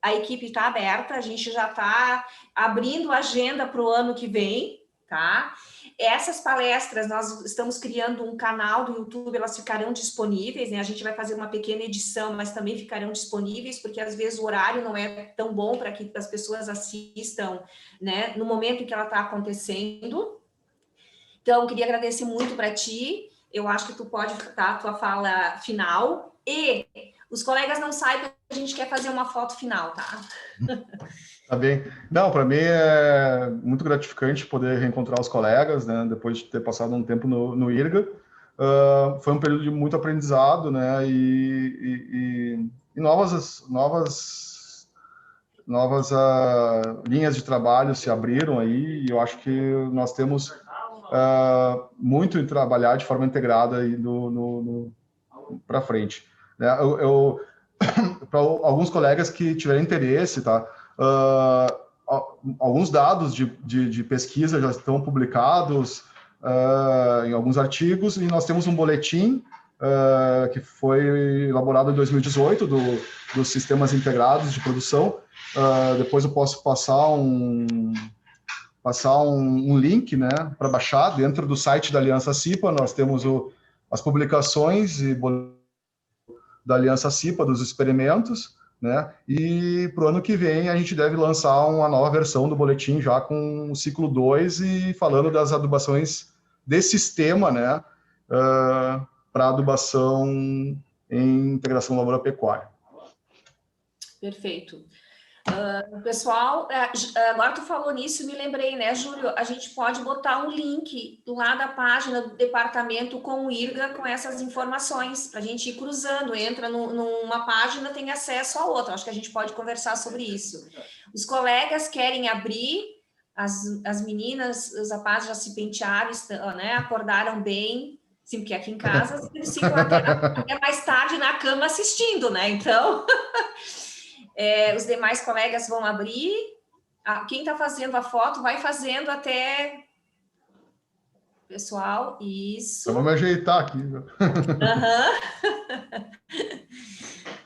A equipe está aberta, a gente já está abrindo a agenda para o ano que vem, tá? Essas palestras, nós estamos criando um canal do YouTube, elas ficarão disponíveis, né? A gente vai fazer uma pequena edição, mas também ficarão disponíveis, porque às vezes o horário não é tão bom para que as pessoas assistam, né? No momento em que ela está acontecendo. Então, queria agradecer muito para ti. Eu acho que tu pode dar a tua fala final. E os colegas não saibam que a gente quer fazer uma foto final, tá? Tá bem. Não, para mim é muito gratificante poder reencontrar os colegas, né, depois de ter passado um tempo no IRGA. Foi um período de muito aprendizado, né, e novas linhas de trabalho se abriram aí, e eu acho que nós temos muito em trabalhar de forma integrada aí para frente. Né? Para alguns colegas que tiverem interesse, tá? Alguns dados de pesquisa já estão publicados em alguns artigos, e nós temos um boletim que foi elaborado em 2018 dos sistemas integrados de produção. Depois eu posso passar um link, né, para baixar dentro do site da Aliança CIPA. Nós temos as publicações da Aliança CIPA, dos experimentos, né? E para o ano que vem a gente deve lançar uma nova versão do boletim já com o ciclo 2 e falando das adubações de sistema, né? Para adubação em integração lavoura-pecuária. Perfeito. Pessoal, agora tu falou nisso, me lembrei, né, Júlio? A gente pode botar um link lá da página do departamento com o IRGA com essas informações, para a gente ir cruzando, entra numa página, tem acesso a outra. Acho que a gente pode conversar sobre isso. Os colegas querem abrir, as meninas, os rapazes já se pentearam, né, acordaram bem, sim, porque aqui em casa eles ficam até mais tarde na cama assistindo, né? Então... os demais colegas vão abrir. Quem está fazendo a foto vai fazendo até... Pessoal, isso. Eu vou me ajeitar aqui.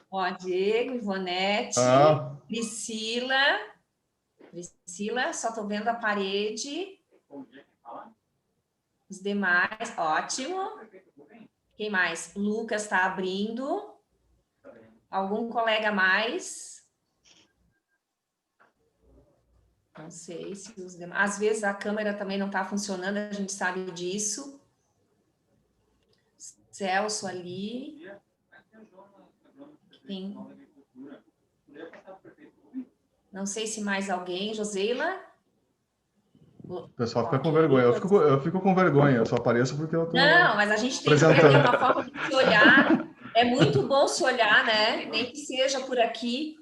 Ó, Diego, Ivonete, Priscila, só estou vendo a parede. Os demais, ótimo. Quem mais? Lucas está abrindo. Algum colega mais? Não sei se os demais... Às vezes a câmera também não está funcionando, a gente sabe disso. Celso ali. Tem... Não sei se mais alguém. Joseila? O pessoal fica com vergonha. Eu fico com vergonha, eu só apareço porque eu estou... Não, mas a gente tem que ter uma forma de se olhar. É muito bom se olhar, né? Nem que seja por aqui.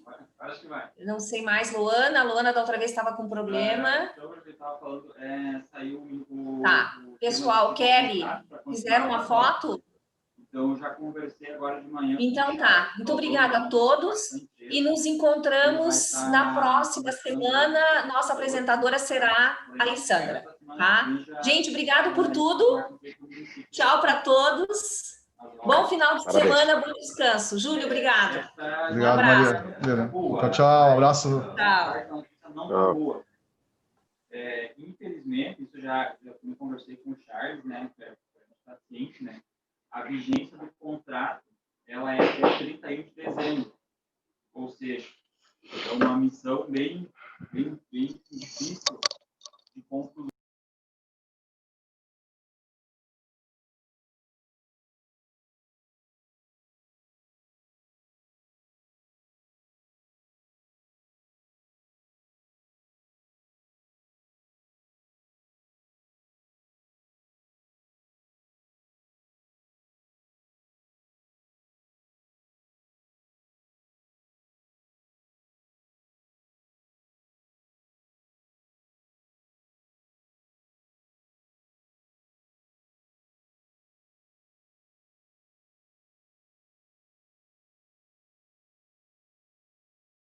Não sei mais, Luana. Luana da outra vez estava com problema. Tá. Pessoal, Kelly, fizeram uma foto? Então, já conversei agora de manhã. Então tá. Muito obrigada a todos. E nos encontramos na próxima semana. Nossa apresentadora será a Alessandra, tá? Gente, obrigado por tudo. Tchau para todos. Bom final de semana, bom descanso. Júlio, obrigado. Obrigado, Maria. Tchau, tchau. Abraço. Tchau. Infelizmente, isso já conversei com o Charles, né? Que é paciente, né? A vigência do contrato, ela é até 31 de dezembro. Ou seja, é uma missão bem difícil de concluir.